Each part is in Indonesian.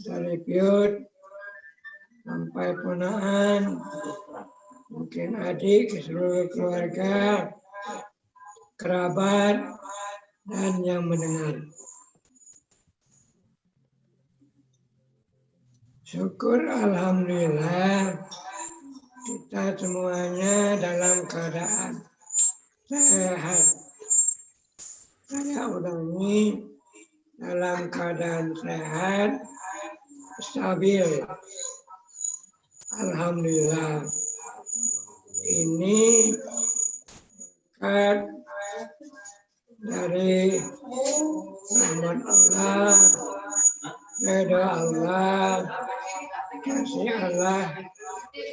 dari piut sampai ponaan, mungkin adik, seluruh keluarga, kerabat, dan yang mendengar. Syukur alhamdulillah kita semuanya dalam keadaan sehat. Saya ulangi, dalam keadaan sehat, stabil. Alhamdulillah. Ini berkat dari rahmat Allah, ridha Allah, kasih Allah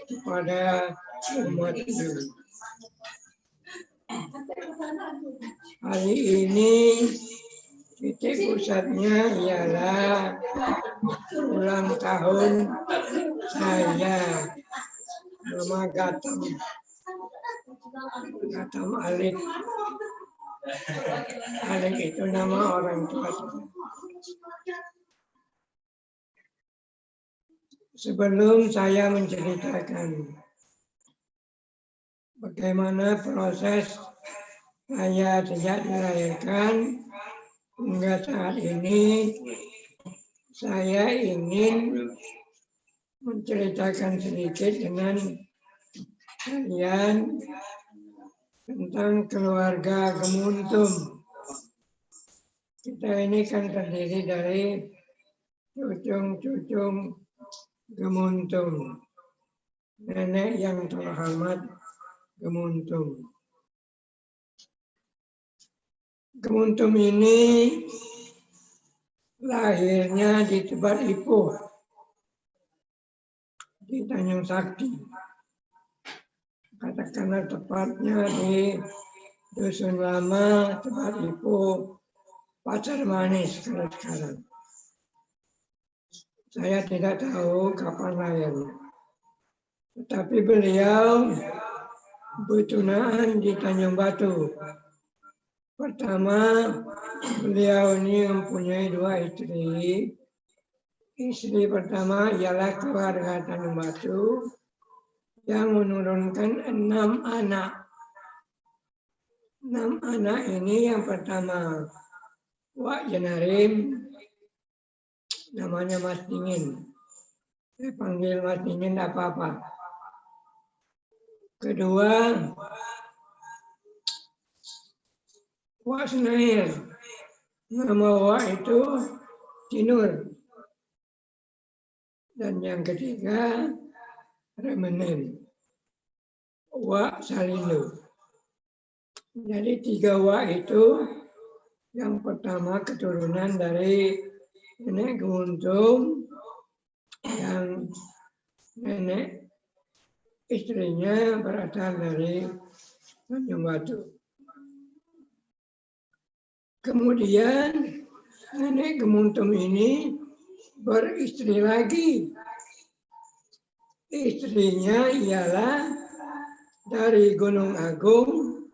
kepada umat ini. Hari ini titik pusatnya ialah ulang tahun saya, nama Gatam Alik. Alik itu nama orang tua saya. Sebelum saya menceritakan bagaimana proses saya sejak dilahirkan hingga saat ini, saya ingin menceritakan sedikit dengan kalian tentang keluarga Gemuntum. Kita ini kan terdiri dari cucung-cucung Gemuntum, nenek yang terhormat Gemuntum. Gemuntum ini lahirnya di Tebat Ipuh, di Tanjung Sakti. Katakanlah tepatnya di Dusun Lama, Tebat Ipuh, Pasar Manis kalau sekarang. Saya tidak tahu kapan lahirnya. Tetapi beliau bertunaan di Tanjung Batu. Pertama, beliau ini mempunyai 2 istri. Istri pertama ialah keluarga Tanjung Batu yang menurunkan 6 anak. 6 anak ini yang pertama, Wak Jenarim, namanya Mas Dingin. Saya panggil Mas Dingin tidak apa-apa. Kedua, Wak Senair. Nama Wak itu Tinur. Dan yang ketiga, Remenem. Wak Salindo. Jadi 3 Wak itu yang pertama keturunan dari nenek Gemuntum, yang nenek istrinya berasal dari Tanjung Batu. Kemudian nenek Gemuntum ini beristri lagi. Istrinya ialah dari Gunung Agung,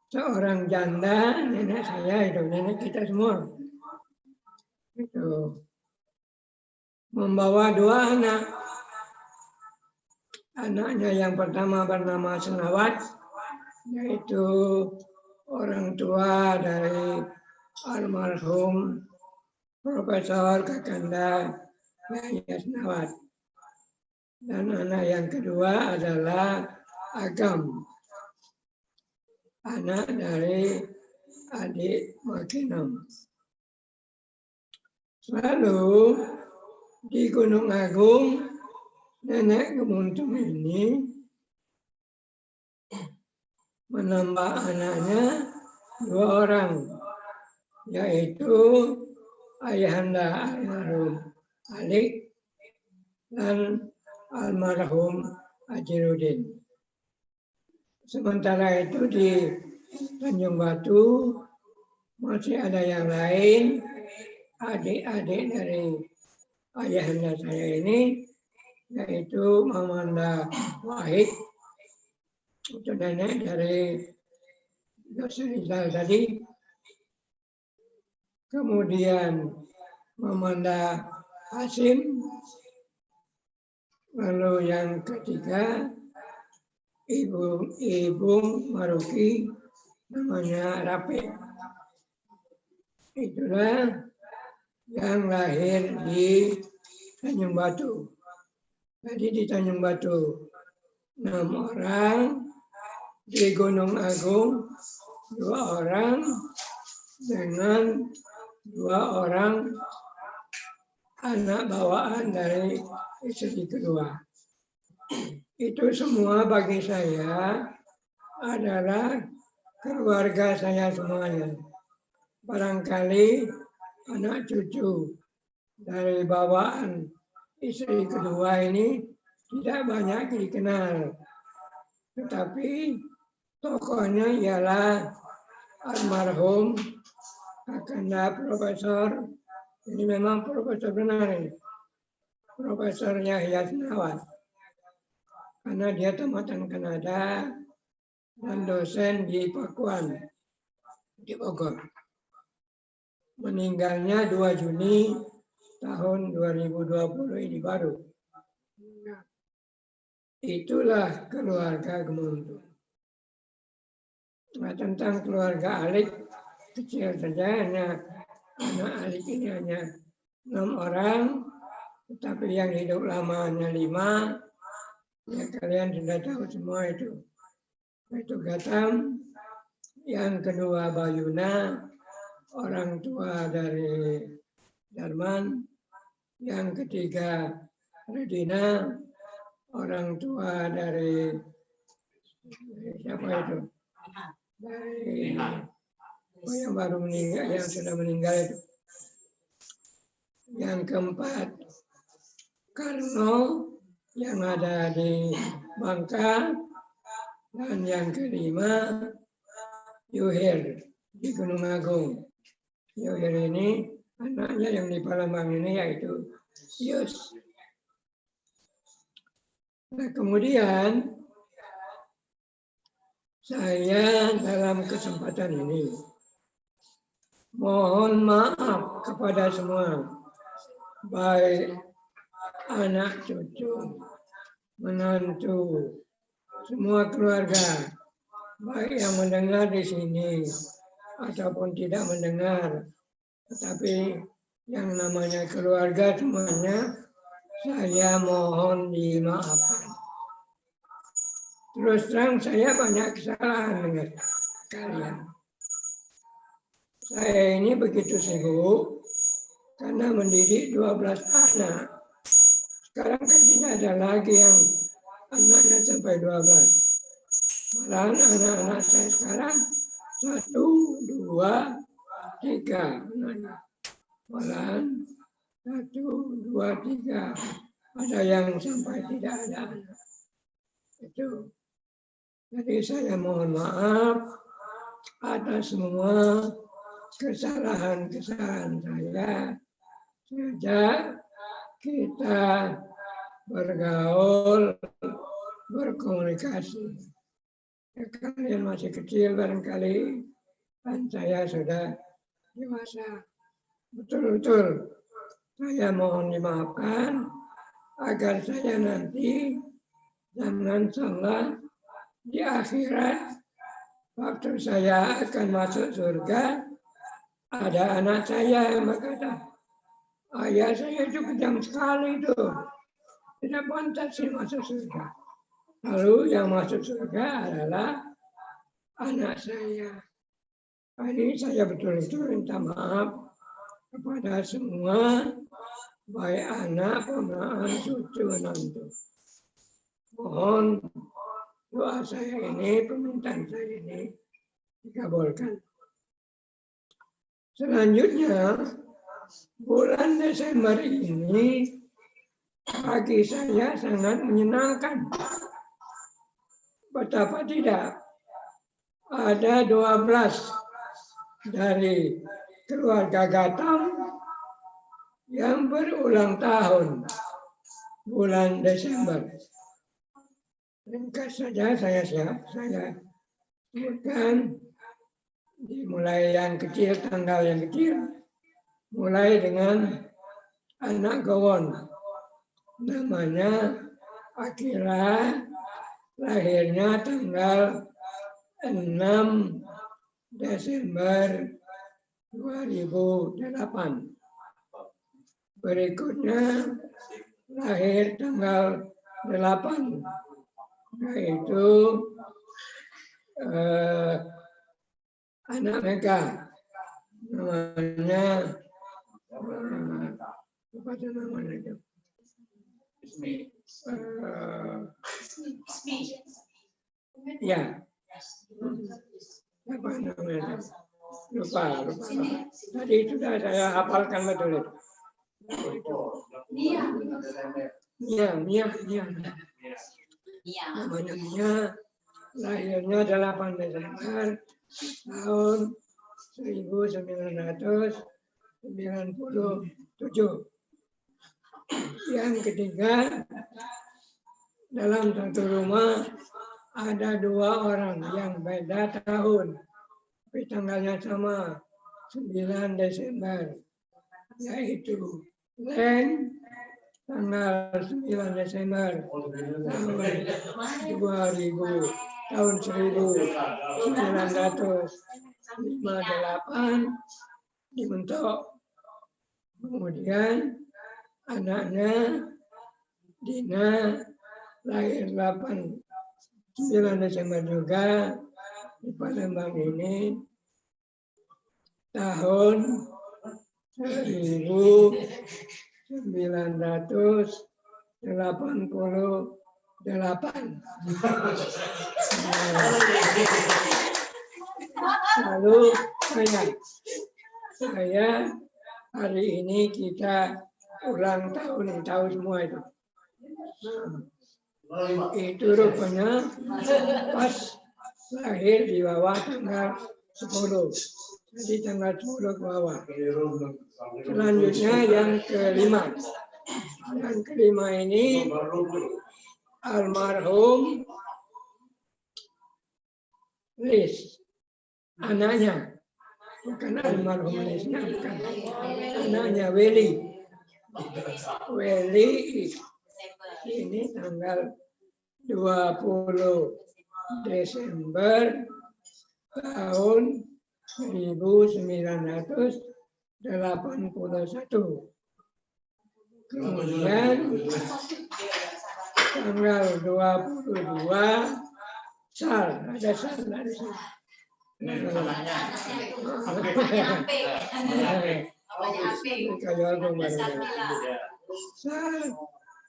seorang janda, nenek saya itu, nenek kita semua. Itu membawa 2 anak. Anaknya yang pertama bernama Senawat, yaitu orang tua dari almarhum Profesor Kakanda Yahya Senawat. Dan anak yang kedua adalah Agam, anak dari adik Makinem. Lalu di Gunung Agung, nenek Gemuntum ini menambah anaknya 2 orang, yaitu ayahanda almarhum Alik dan almarhum Ajirudin. Sementara itu di Tanjung Batu masih ada yang lain, adik-adik dari ayahanda saya ini, yaitu Mamanda Wahid, itu nenek dari Yosef Rizal tadi. Kemudian Mamanda Hasim, lalu yang ketiga Ibu Maruki, namanya Rapi. Itulah yang lahir di Tanjung Batu. Jadi di Tanjung Batu 6 orang, di Gunung Agung 2 orang, dengan 2 orang anak bawaan dari istri kedua. Itu semua bagi saya adalah keluarga saya semuanya. Barangkali anak cucu dari bawaan istri kedua ini tidak banyak dikenal. Tetapi tokohnya ialah almarhum Kakanda Profesor, ini memang profesor benar ini, Profesor Yahya Senawat. Karena dia tamatan Kanada dan dosen di Pakuan, di Bogor. Meninggalnya 2 Juni tahun 2020 ini baru. Itulah keluarga Gemuntu. Nah, tentang keluarga Alik, kecil saja, hanya anak Alik ini hanya 6 orang, tetapi yang hidup lama hanya 5. Ya, kalian sudah tahu semua itu. Itu Gatam, yang kedua Bayuna, orang tua dari Darman, yang ketiga Redina, orang tua dari siapa itu? Dari yang baru meninggal, yang sudah meninggal itu. Yang keempat Karno, yang ada di Bangka, dan yang kelima Yuhir di Gunung Agung. Yuhir ini anaknya yang di Palembang ini yaitu Yus. Nah, kemudian saya dalam kesempatan ini mohon maaf kepada semua, baik anak cucu, menantu, semua keluarga, baik yang mendengar di sini ataupun tidak mendengar, tetapi yang namanya keluarga semuanya, saya mohon dimaafkan. Terus terang saya banyak kesalahan dengan kalian. Saya ini begitu sibuk karena mendidik 12 anak. Sekarang kan tidak ada lagi yang anaknya sampai 12. Malahan anak-anak saya sekarang 1, 2, 3 anaknya. Malahan 1, 2, 3. Ada yang sampai tidak ada anak. Itu. Jadi saya mohon maaf atas semua kesalahan-kesalahan saya sejak kita bergaul, berkomunikasi. Ya, kalian masih kecil barangkali, dan saya sudah dewasa. Betul-betul saya mohon dimaafkan agar saya nanti jangan salah di akhirat waktu saya akan masuk surga, ada anak saya yang berkata, ayah saya itu kejam sekali itu, tidak pantas sih masuk surga. Lalu yang masuk surga adalah anak saya. Ini saya betul-betul minta maaf kepada semua, baik anak, ponakan, cucu, menantu. Mohon doa saya ini, permintaan saya ini dikabulkan. Selanjutnya, bulan Desember ini bagi saya sangat menyenangkan. Betapa tidak, ada 12 dari keluarga Gatam yang berulang tahun bulan Desember. Ringkas saja saya sebutkan, dimulai yang kecil, tanggal yang kecil, mulai dengan anak gowon, namanya Akira, lahirnya tanggal 6 Desember 2008. Berikutnya lahir tanggal 8, yaitu anak mereka, namanya apa namanya itu? Ya, apa namanya? Lupa. Tadi sudah saya hafalkan betul. Mia. Namanya Mia, lahirnya 8 Desember tahun 1997. Yang ketiga, dalam satu rumah ada 2 orang yang beda tahun, tapi tanggalnya sama, 9 Desember, yaitu Len, tanggal 9 Desember tahun 1958 dibentuk. Kemudian anaknya Dina lahir 9 Desember juga di Palembang ini tahun 1988. Lalu saya hari ini kita ulang tahun semua itu. Itu rupanya pas lahir di bawah tanggal 10. Jadi tanggal 10 ke bawah. Selanjutnya yang kelima. Yang kelima ini almarhum Lis. Anaknya. Bukan almarhum Lisnya, bukan. Anaknya Weli. Weli ini tanggal 20 Desember tahun 1981. Kemudian tanggal 22 ada Sal dari sini.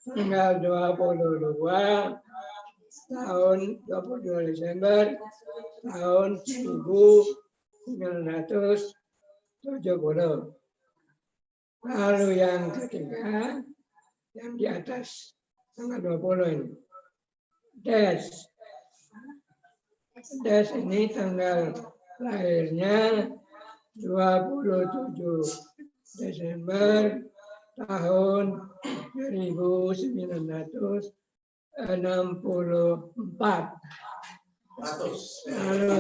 Tanggal 22 tahun 22 Desember tahun 1970. Lalu yang ketiga, yang di atas tanggal 20 ini, Des ini tanggal lahirnya 27 Desember tahun 1964. Lalu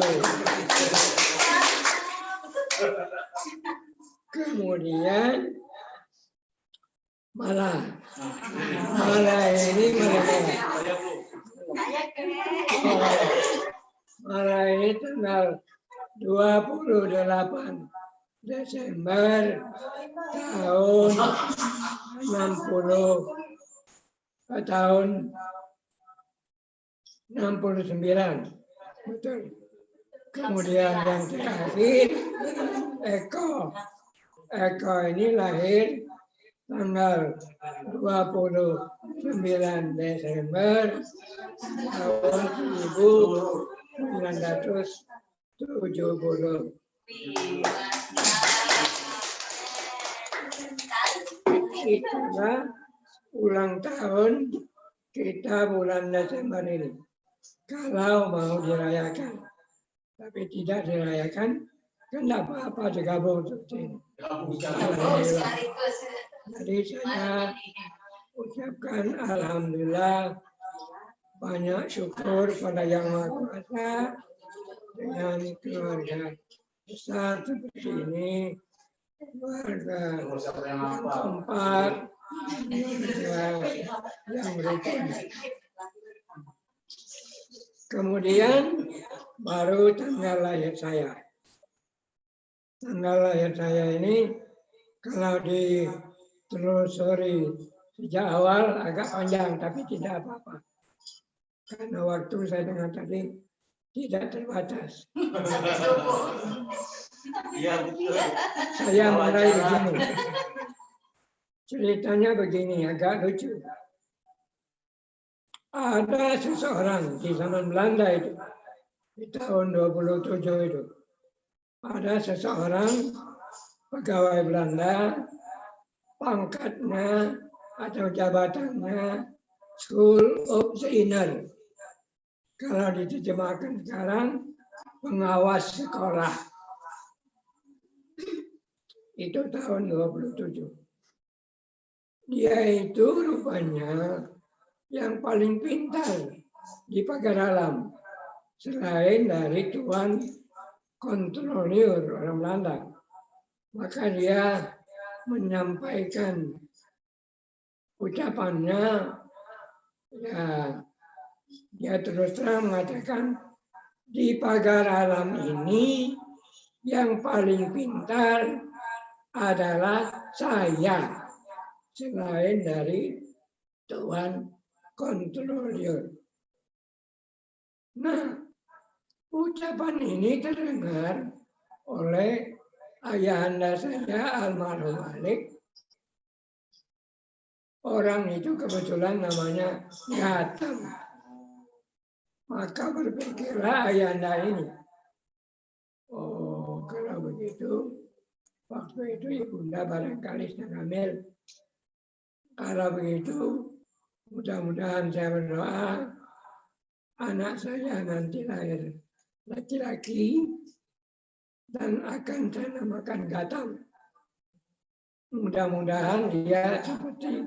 kemudian Mala ini Mala ini tanggal 28 Desember tahun 69. Betul. Kemudian yang terakhir Eko ini lahir tanggal 29 Desember tahun 1970. Itulah ulang tahun kita bulan Desember ini. Kalau mau dirayakan, tapi tidak dirayakan, kan tidak apa-apa digabung seperti ini. Jadi saya ucapkan alhamdulillah, banyak syukur pada Yang Maha Kuasa dengan keluarga besar seperti ini keluarga yang keempat, yang rukun. Kemudian baru tanggal lahir saya. Tanggal lahir saya ini kalau ditelusuri sejak awal agak panjang, tapi tidak apa-apa. Karena waktu saya dengar tadi tidak terbatas. Saya mulai begini. Ceritanya begini, agak lucu. Ada seseorang di zaman Belanda itu, di tahun 27 itu, ada seseorang pegawai Belanda, pangkatnya atau jabatannya School of the Inner. Kalau diterjemahkan sekarang, pengawas sekolah. Itu tahun 27. Dia itu rupanya yang paling pintar di pagar alam. Selain dari Tuan Kontrolier orang Belanda. Maka dia menyampaikan ucapannya, ya, dia terus terang mengatakan, di pagar alam ini yang paling pintar adalah saya, selain dari Tuan Kontrolier. Nah, ucapan ini terdengar oleh ayahanda saya, almarhum Malik. Orang itu kebetulan namanya Gatam. Maka berpikirlah ayahanda ini. Oh, kalau begitu, waktu itu ibunda barangkali sedang hamil. Kalau begitu, mudah-mudahan saya berdoa, anak saya nanti lahir laki-laki dan akan saya namakan Gatam. Mudah-mudahan dia seperti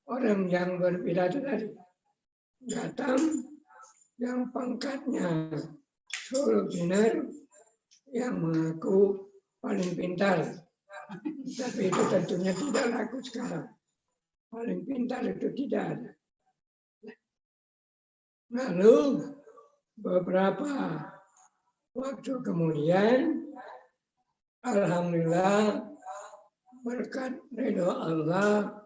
orang yang berpidato tadi. Gatam yang pangkatnya solusioner yang mengaku paling pintar. Tapi itu tentunya tidak laku sekarang. Paling pintar itu tidak ada. Lalu beberapa waktu kemudian, alhamdulillah berkat ridho Allah,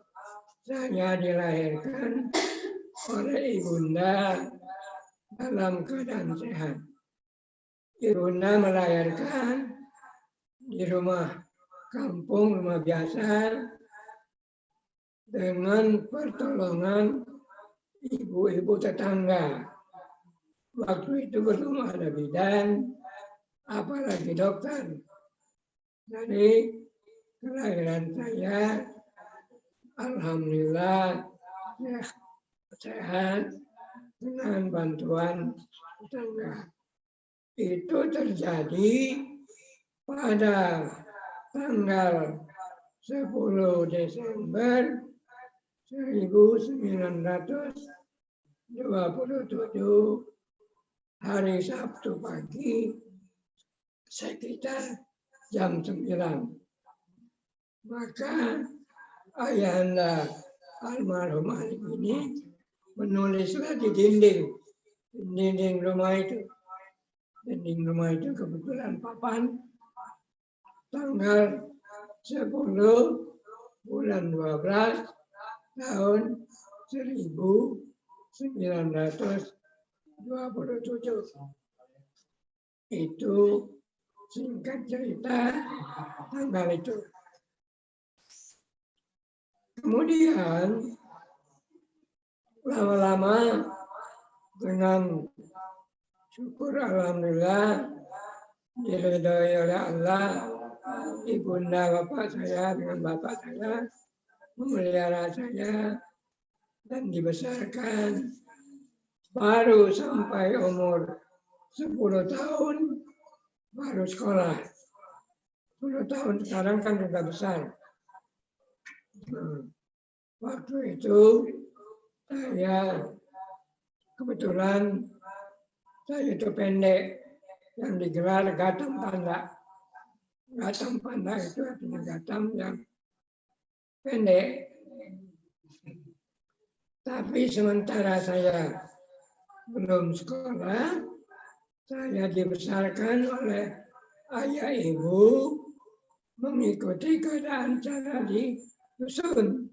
saya dilahirkan oleh ibunda dalam keadaan sehat. Ibunda melahirkan di rumah kampung, rumah biasa, dengan pertolongan ibu-ibu tetangga. Waktu itu belum ada bidan, apalagi dokter. Jadi kelahiran saya, alhamdulillah, sehat dengan bantuan tetangga. Itu terjadi pada tanggal 10 Desember 1927, hari Sabtu pagi, sekitar jam 9. Maka ayahanda almarhum Malik ini menulislah di dinding rumah itu. Dinding rumah itu kebetulan papan tanggal 10 bulan 12 tahun 1927. Itu singkat cerita tanggal itu. Kemudian lama-lama dengan syukur alhamdulillah diridhoi oleh Allah, ibunda bapak saya dengan bapak saya memelihara saya dan dibesarkan. Baru sampai umur 10 tahun baru sekolah. 10 tahun sekarang kan sudah besar. Waktu itu saya kebetulan saya itu pendek yang digelar Gatam Panda. Gatam panda itu artinya gatam yang pendek. Tapi sementara saya belum sekolah, saya dibesarkan oleh ayah ibu mengikuti keadaan cara di dusun.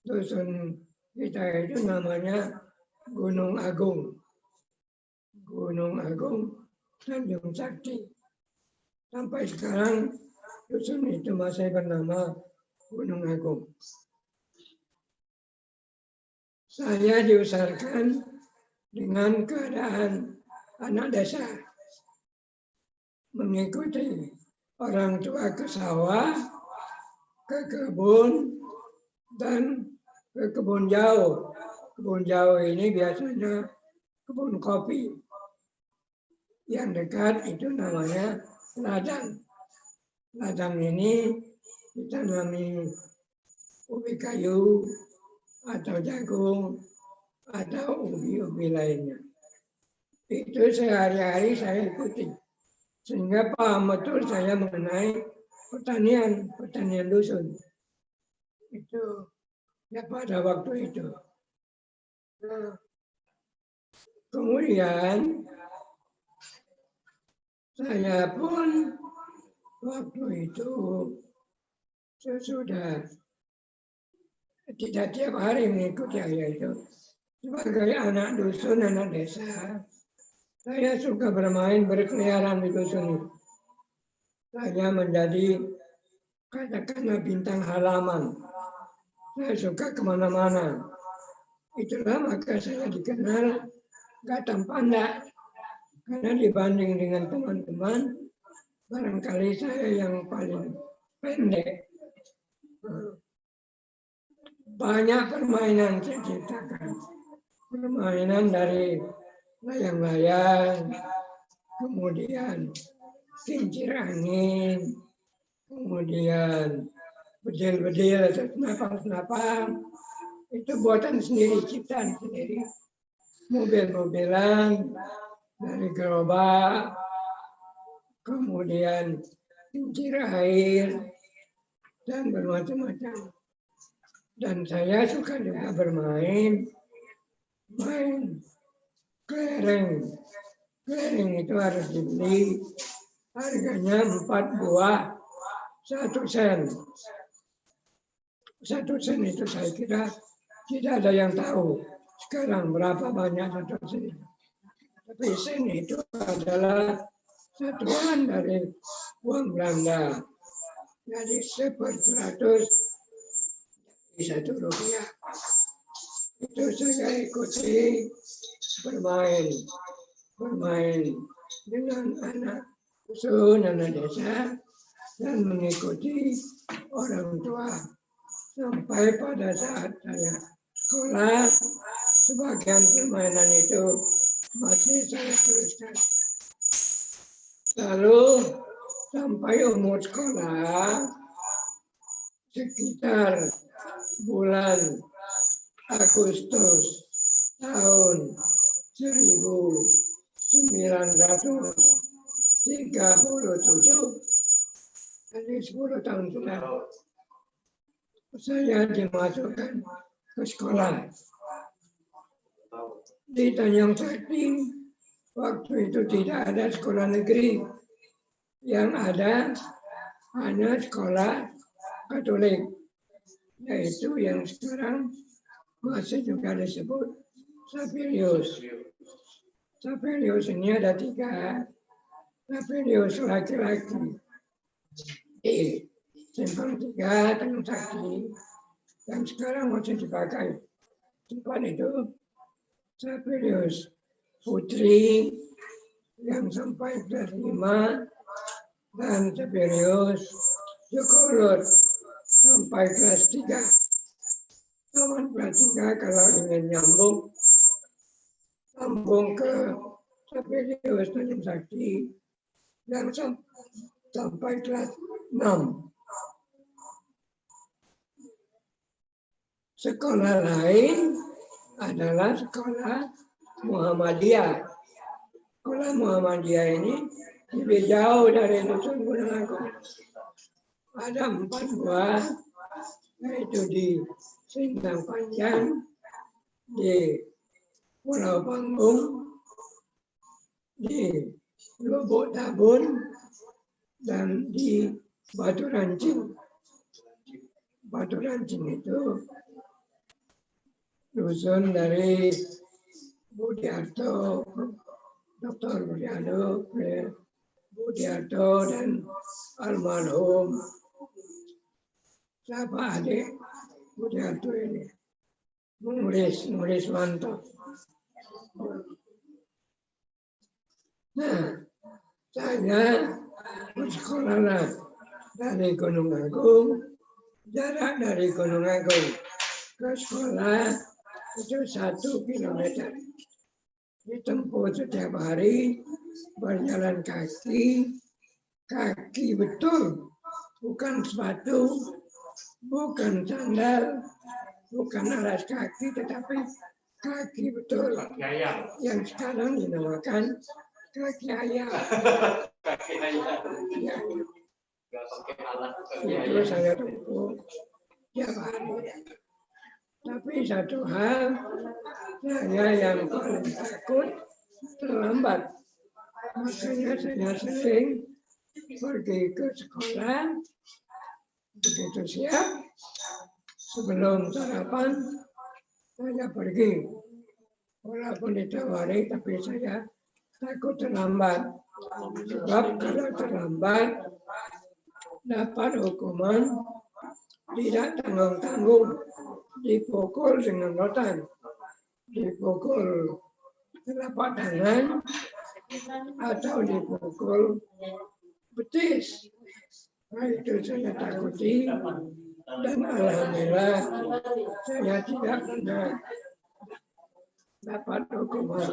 Dusun kita itu namanya Gunung Agung. Gunung Agung Tanjung Sakti. Sampai sekarang dusun itu masih bernama Gunung Agung. Saya diusahakan dengan keadaan anak desa. Mengikuti orang tua ke sawah, ke kebun, dan ke kebun jauh. Kebun jauh ini biasanya kebun kopi. Yang dekat itu namanya ladang. Ladang ini ditanami ubi kayu, atau jagung, atau ubi-ubi lainnya. Itu sehari-hari saya ikuti. Sehingga paham betul saya mengenai pertanian dusun. Itu ya pada waktu itu. Nah, kemudian saya pun waktu itu sesudah tidak tiap hari mengikuti ayah itu. Sebagai anak dusun, anak desa, saya suka bermain, berkeliaran di dusun itu. Saya menjadi katakanlah bintang halaman. Saya suka kemana-mana. Itulah maka saya dikenal Gatam Panda. Karena dibanding dengan teman-teman, barangkali saya yang paling pendek. Banyak permainan saya ciptakan. Permainan dari layang-layang, kemudian kincir angin, kemudian bedil-bedil atau senapang-senapang. Itu buatan sendiri, ciptaan sendiri. Mobil-mobilan dari gerobak, kemudian kincir air, dan bermacam-macam. Dan saya suka juga bermain kelereng. Kelereng itu harus dibeli, harganya 4 buah, 1 sen. 1 sen itu saya kira tidak ada yang tahu sekarang berapa banyak 1 sen. Tapi sen itu adalah satuan dari uang Belanda. Jadi 1/100 1 rupiah. Itu saya ikuti bermain dengan anak dusun, anak desa, dan mengikuti orang tua. Sampai pada saat saya sekolah, sebagian permainan itu masih saya teruskan. Lalu sampai umur sekolah, sekitar bulan Agustus tahun 1937, jadi 10 tahun sudah, saya dimasukkan ke sekolah di Tanjung Sakti. Waktu itu tidak ada sekolah negeri, yang ada hanya sekolah Katolik, yaitu yang sekarang masih juga disebut Saverius. Saverius ini ada 3. Saverius laki-laki di Simpang 3 Tanjung Sakti, yang sekarang masih dipakai. Tempat itu Saverius putri yang sampai kelas 5, dan Saverius Jokolot sampai kelas 3. Taman kelas 3 kalau ingin sambung ke Saverius Tanjung Sakti yang sampai kelas 6. Sekolah lain adalah sekolah Muhammadiyah. Sekolah Muhammadiyah ini lebih jauh dari Dusun Gunung Agung. Ada 4 gua, yaitu di Sindang Panjang, di Pulau Panggung, di Lubuk Tabun, dan di Batu Rancing. Batu Rancing itu dusun dari Budiarto, Dr. Budiarto dan almarhum siapa adik Budiarto ini, nulis mantap. Nah, saya bersekolah dari Gunung Agung, jarak dari Gunung Agung ke sekolah itu 1 kilometer. Ditempuh setiap hari, berjalan kaki betul, bukan sepatu, bukan sandal, bukan alas kaki, tetapi kaki betul. Yang sekarang dinamakan kaki ayam. Ya, itu saya tempuh tiap hari. Tapi satu hal, saya yang paling takut terlambat. Makanya saya sering pergi ke sekolah, begitu siap, sebelum sarapan, saya pergi. Walaupun ditawari, tapi saya takut terlambat. Sebab kalau terlambat, dapat hukuman tidak tanggung-tanggung, dipukul dengan rotan, dipukul telapak tangan, atau dipukul betis. Nah, itu saya takuti, dan alhamdulillah saya tidak pernah dapat hukuman.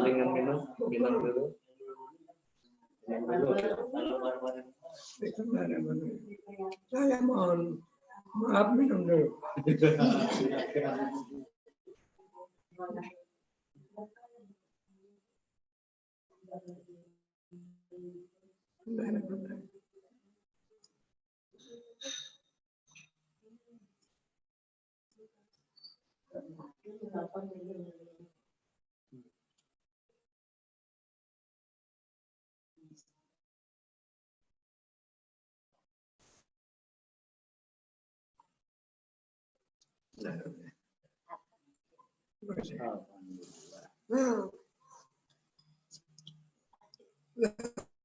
Saya mohon maaf, minum dulu.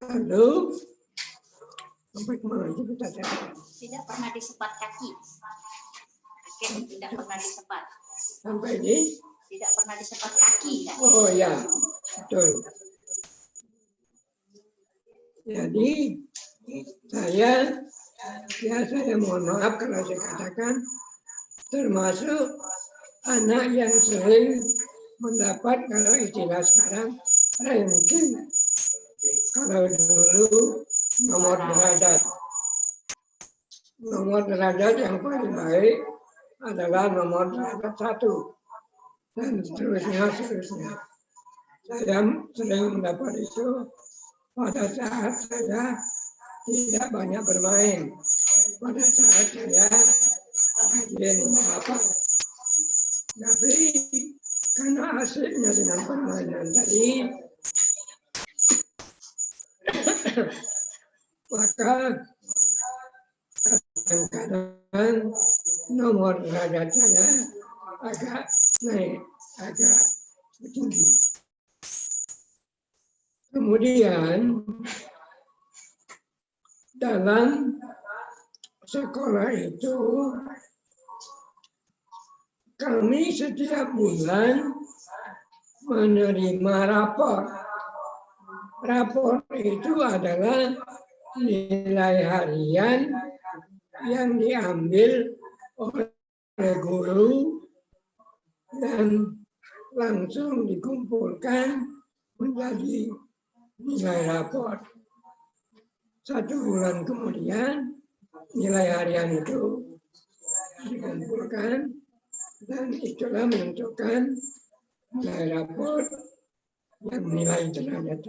Lalu sampai kemana kita cari? Tidak pernah disepat kaki. Tidak pernah disepat. Sampai di? Tidak pernah disepat kaki. Kan? Oh ya, betul. Jadi saya mohon maaf kalau saya katakan termasuk anak yang sering mendapat, kalau istilah sekarang, ranking. Kalau dulu nomor derajat. Nomor derajat yang paling baik adalah nomor derajat 1. Dan seterusnya. Saya sering mendapat itu pada saat saya tidak banyak bermain. Pada saat saya rajin apa. Tapi karena asiknya dengan permainan tadi, maka kadang-kadang nomor derajat saya agak naik, agak tinggi. Kemudian dalam sekolah itu kami setiap bulan menerima rapor. Rapor itu adalah nilai harian yang diambil oleh guru dan langsung dikumpulkan menjadi nilai rapor. 1 bulan kemudian nilai harian itu dikumpulkan dan itulah menentukan nilai rapor yang nilai derajat.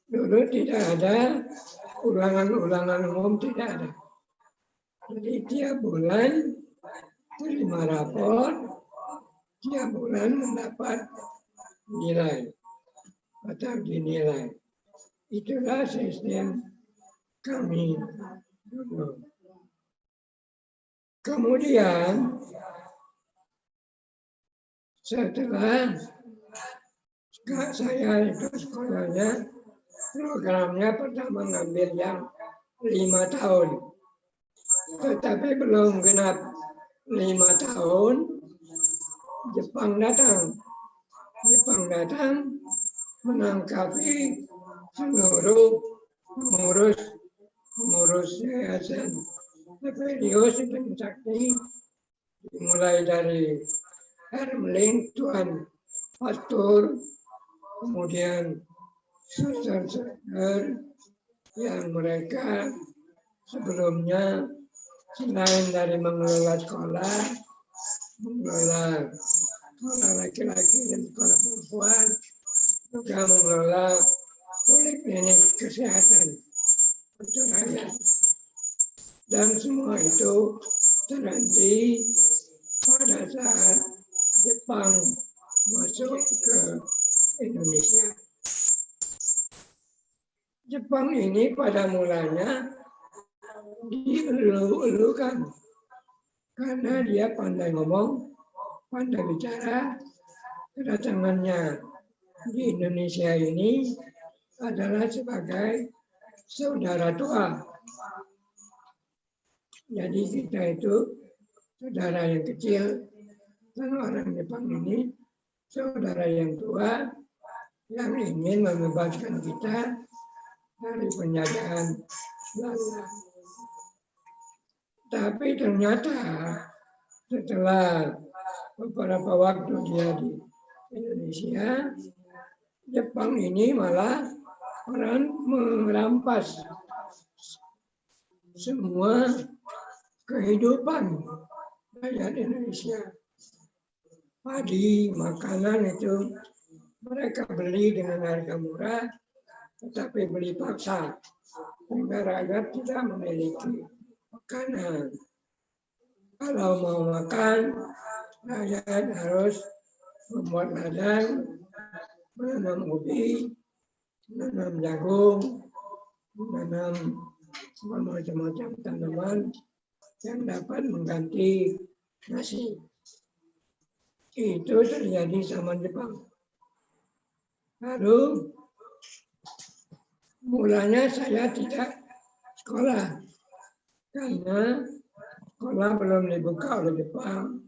Dulu tidak ada ulangan-ulangan umum, tidak ada. Jadi tiap bulan terima rapor, tiap bulan mendapat nilai atau dinilai. Itulah sistem kami dulu. Kemudian setelah saya itu sekolahnya, programnya pertama ngambil yang 5 tahun. Tetapi belum genap 5 tahun, Jepang datang. Jepang datang menangkapi seluruh pengurus yayasan Evelios Sakti, mulai dari Hermling, Tuan Pastor, kemudian suster-suster yang mereka sebelumnya selain dari mengelola sekolah, mengelola sekolah laki-laki dan sekolah perempuan, juga mengelola poliklinik kesehatan untuk rakyat. Dan semua itu terhenti pada saat Jepang masuk ke Indonesia. Jepang ini pada mulanya dielu-elukan karena dia pandai ngomong, pandai bicara. Kedatangannya di Indonesia ini adalah sebagai saudara tua. Jadi kita itu saudara yang kecil, dan orang Jepang ini saudara yang tua yang ingin membebaskan kita dari penjajahan Belanda. Tapi ternyata setelah beberapa waktu dia di Indonesia, Jepang ini malah orang merampas semua kehidupan rakyat Indonesia. Padi, makanan itu mereka beli dengan harga murah, tetapi beli paksa, sehingga rakyat tidak memiliki makanan. Kalau mau makan, rakyat harus membuat ladang, menanam ubi, menanam jagung, menanam macam-macam tanaman yang dapat mengganti nasi. Itu terjadi zaman Jepang. Lalu mulanya saya tidak sekolah karena sekolah belum dibuka oleh Jepang.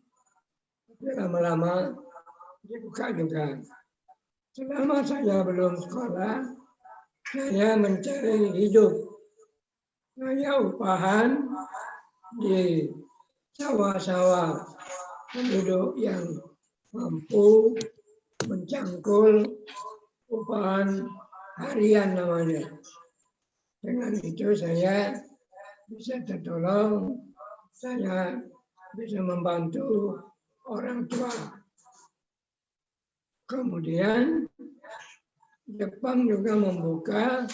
Tapi lama-lama dibuka juga. Selama saya belum sekolah, saya mencari hidup. Saya upahan di sawah-sawah penduduk yang mampu mencangkul upahan harian namanya. Dengan itu saya bisa tertolong, saya bisa membantu orang tua. Kemudian Jepang juga membuka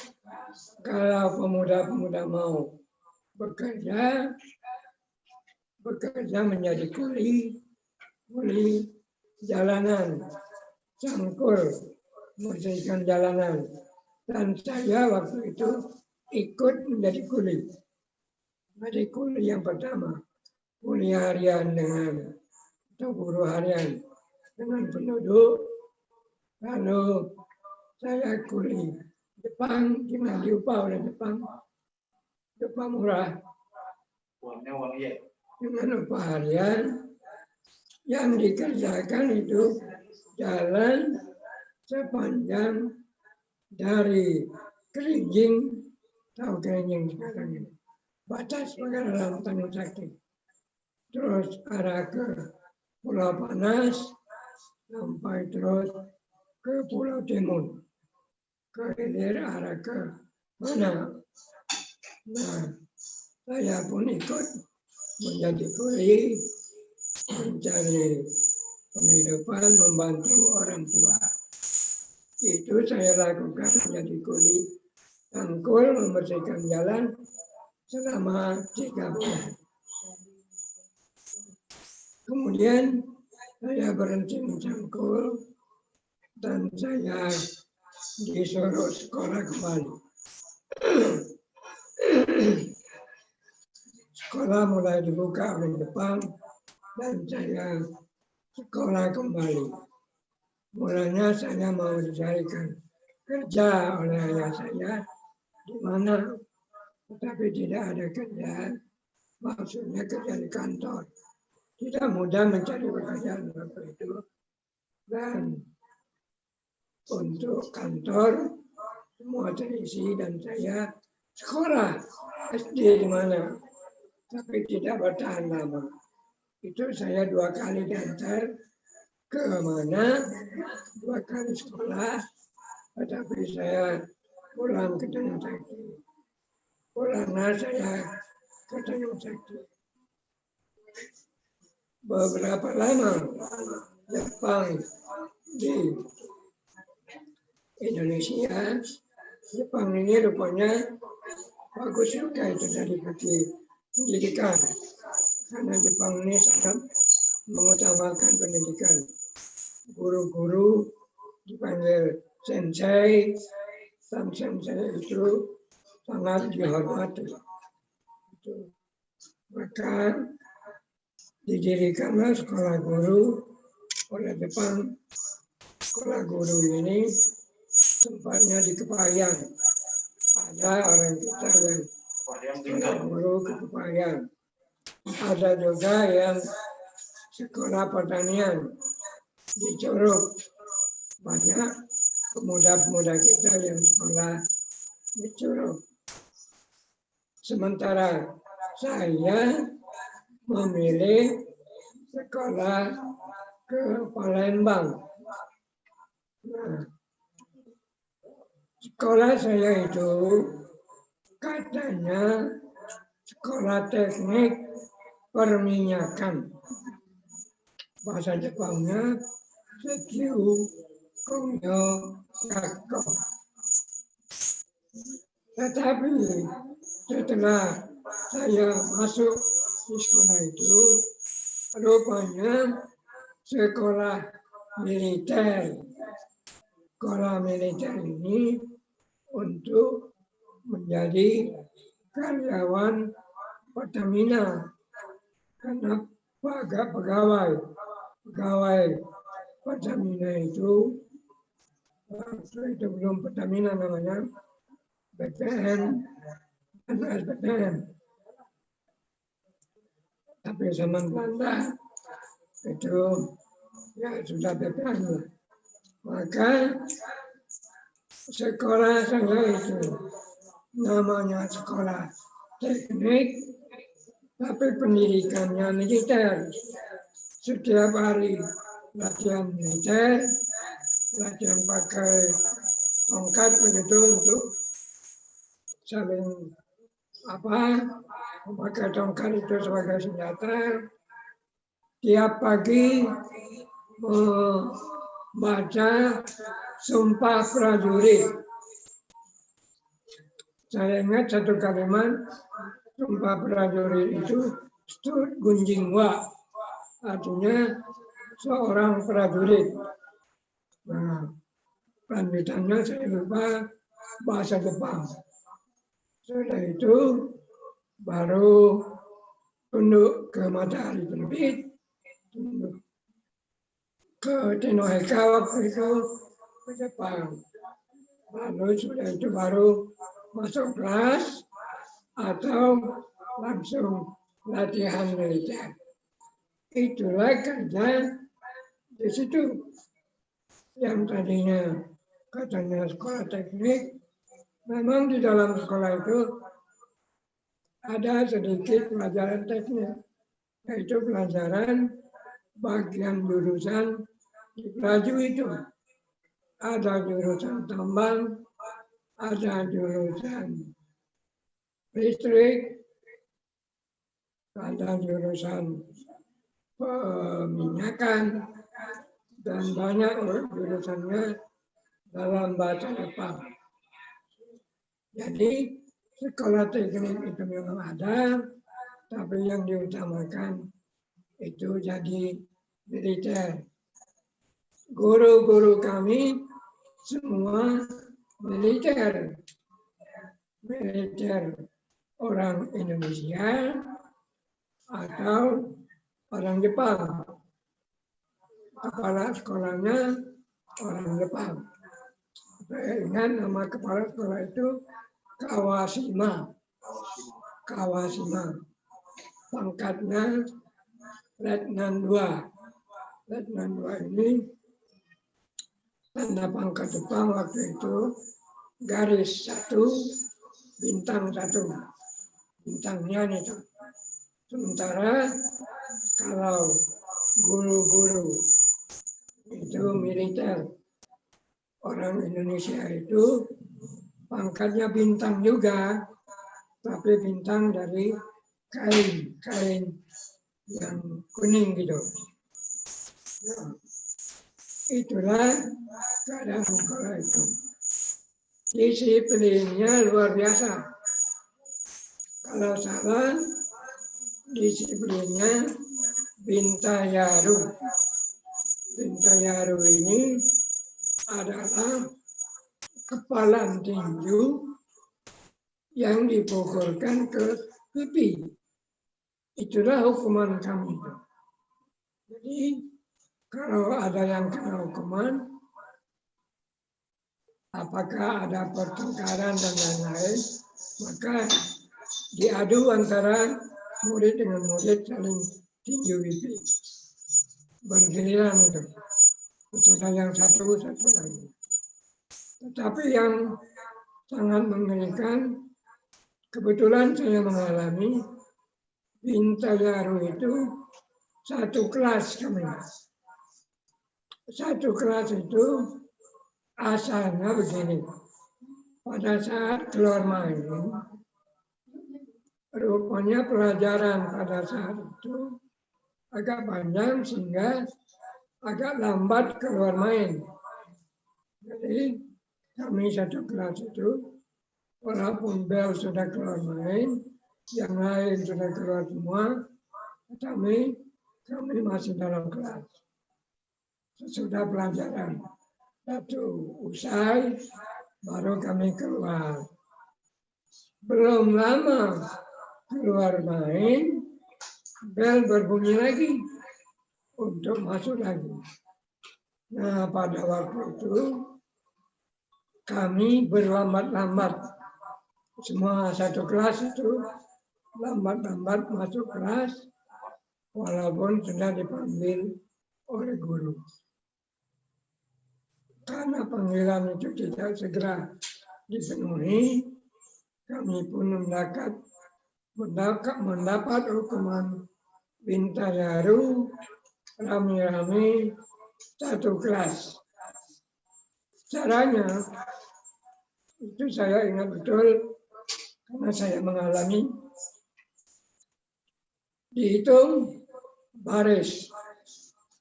kalau pemuda-pemuda mau bekerja menjadi kuli jalanan, cangkul, membersihkan jalanan. Dan saya waktu itu ikut menjadi kuli. Menjadi kuli yang pertama, kuli harian atau buruh harian dengan penduduk. Lalu saya kuli Jepang, gimana diupah oleh Jepang? Upah murah. Dengan upah harian yang dikerjakan itu jalan sepanjang dari Kerinjing, tahu Kerinjing sekarang ini, batas Pagaralam Tanjung Sakti, terus arah ke Pulau Panas, sampai terus ke Pulau Timun, ke hilir arah ke mana. Nah, saya pun ikut menjadi kuli, mencari penghidupan, membantu orang tua. Itu saya lakukan menjadi kuli tangkul membersihkan jalan selama 3 bulan. Kemudian saya berhenti mencangkul dan saya disuruh sekolah kembali. Sekolah mulai dibuka oleh Jepang dan saya sekolah kembali. Mulanya saya mau dicarikan kerja oleh ayah saya di mana, tetapi tidak ada kerja, maksudnya kerja di kantor. Tidak mudah mencari pekerjaan waktu itu. Dan untuk kantor semua terisi dan saya sekolah SD di mana, tapi tidak bertahan lama. Itu saya 2 kali diantar ke mana, 2 kali sekolah, tetapi saya pulang ke Tanjung Sakti. Pulangnya saya ke Tanjung Sakti. Beberapa lama Jepang di Indonesia, Jepang ini rupanya bagus juga itu dari segi pendidikan. Karena Jepang ini sangat mengutamakan pendidikan. Guru-guru dipanggil sensei, dan sensei itu sangat dihormati. Maka didirikanlah sekolah guru oleh Jepang. Sekolah guru ini tempatnya di Kepahyang. Ada orang kita yang sekolah guru ke Kepahyang. Ada juga yang sekolah pertanian di Curug. Banyak pemuda-pemuda kita yang sekolah di Curug. Sementara saya memilih sekolah ke Palembang. Nah, sekolah saya itu katanya sekolah teknik perminyakan. Bahasa Jepangnya Sekiu Kongyo Kako. Tetapi setelah saya masuk di sekolah itu, rupanya sekolah militer. Sekolah militer ini untuk menjadi karyawan Pertamina. Karena pegawai Pertamina itu, waktu itu belum Pertamina namanya, BPM dan SBM. Tapi zaman Belanda itu ya sudah BPM. Maka sekolah saya itu namanya sekolah teknik, tapi pendidikannya militer. Setiap hari latihan militer, latihan pakai tongkat begitu untuk saling memakai tongkat itu sebagai senjata. Tiap pagi membaca Sumpah Prajurit. Saya ingat satu kalimat Sumpah Prajurit itu Stud Gunjingwa, artinya seorang prajurit. Nah, lanjutannya saya lupa bahasa Jepang. Setelah itu baru tunduk ke matahari terbit, tunduk ke Tenoheka waktu itu ke Jepang. Lalu sudah itu baru masuk kelas atau langsung latihan militer. Itulah kerja di situ. Yang tadinya katanya sekolah teknik, memang di dalam sekolah itu ada sedikit pelajaran teknik, yaitu pelajaran bagian jurusan di Pelaju itu. Ada jurusan tambang, ada jurusan listrik, ada jurusan peminyakan, dan banyak jurusannya dalam bahasa Jepang. Jadi sekolah teknik itu memang ada, tapi yang diutamakan itu jadi militer. Guru-guru kami semua militer. Militer orang Indonesia atau orang Jepang. Kepala sekolahnya orang Jepang. Saya ingat nama kepala sekolah itu Kawashima. Kawashima. Pangkatnya Letnan 2. Letnan 2 ini tanda pangkat Jepang waktu itu garis 1, bintang 1. Bintangnya itu. Sementara kalau guru-guru itu militer, orang Indonesia itu pangkatnya bintang juga, tapi bintang dari kain yang kuning gitu. Nah, itulah keadaan sekolah itu. Disiplinnya luar biasa. Kalau salah, disiplinnya Bintayaru. Bintayaru ini adalah kepalan tinju yang dipukulkan ke pipi. Itulah hukuman kami. Jadi kalau ada yang kena hukuman, apakah ada pertengkaran dan lain-lain, maka diadu antara murid dengan murid saling tinju pipi. Bergiliran itu. Sudah yang satu lagi. Tetapi yang sangat mengerikan, kebetulan saya mengalami Bintayaru itu satu kelas kami. Satu kelas itu asalnya begini. Pada saat keluar main, rupanya pelajaran pada saat itu agak panjang sehingga agak lambat keluar main. Jadi kami satu kelas itu, walaupun bel sudah keluar main, yang lain sudah keluar semua, kami masih dalam kelas. Sesudah pelajaran satu usai, baru kami keluar. Belum lama keluar main, bel berbunyi lagi untuk masuk lagi. Nah, pada waktu itu kami berlambat-lambat. Semua satu kelas itu lambat-lambat masuk kelas walaupun sudah dipanggil oleh guru. Karena panggilan itu tidak segera dipenuhi, kami pun mendapat hukuman Bintayaru rame-rame satu kelas. Caranya itu saya ingat betul karena saya mengalami. Dihitung baris.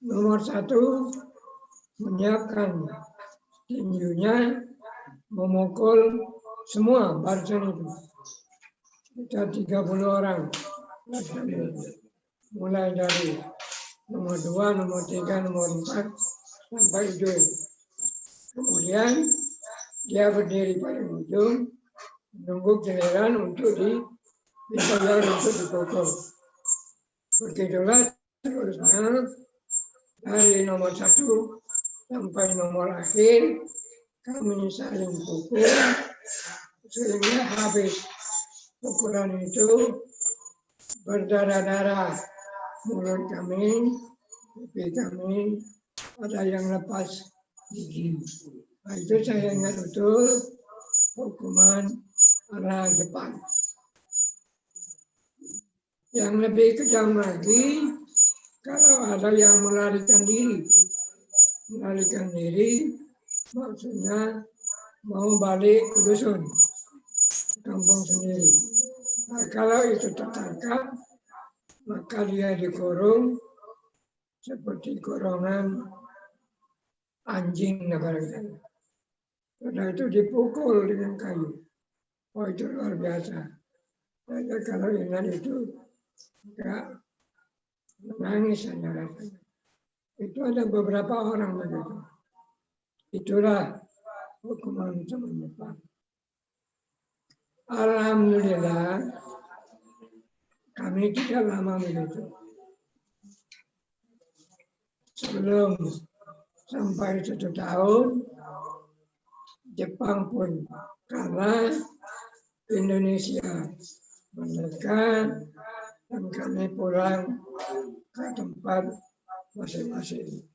Nomor 1 menyiapkan tinjunya, memukul semua barisan itu. Kita 30 orang. Mulai dari nomor 2, nomor 3, nomor 4 sampai ujung. Kemudian dia berdiri paling ujung, menunggu giliran untuk dibayar untuk dipukul. Begitulah seterusnya dari nomor 1 sampai nomor akhir kami saling pukul sehingga habis pukulan itu berdarah-darah mulut kami, pipi kami, ada yang lepas gigi. Nah, itu saya ingat betul hukuman ala Jepang. Yang lebih kejam lagi, kalau ada yang melarikan diri. Melarikan diri maksudnya mau balik ke dusun, kampung sendiri. Nah, kalau itu tertangkap, maka dia dikurung seperti kurungan anjing barangkali. Setelah itu dipukul dengan kayu. Oh, itu luar biasa. Saya kalau ingat itu enggak menangis hanya rasanya. Itu ada beberapa orang begitu. Itulah hukuman menyimpan. Alhamdulillah kami tidak lama begitu. Sebelum sampai 1 tahun, Jepang pun kalah, Indonesia merdeka, dan kami pulang ke tempat masing-masing.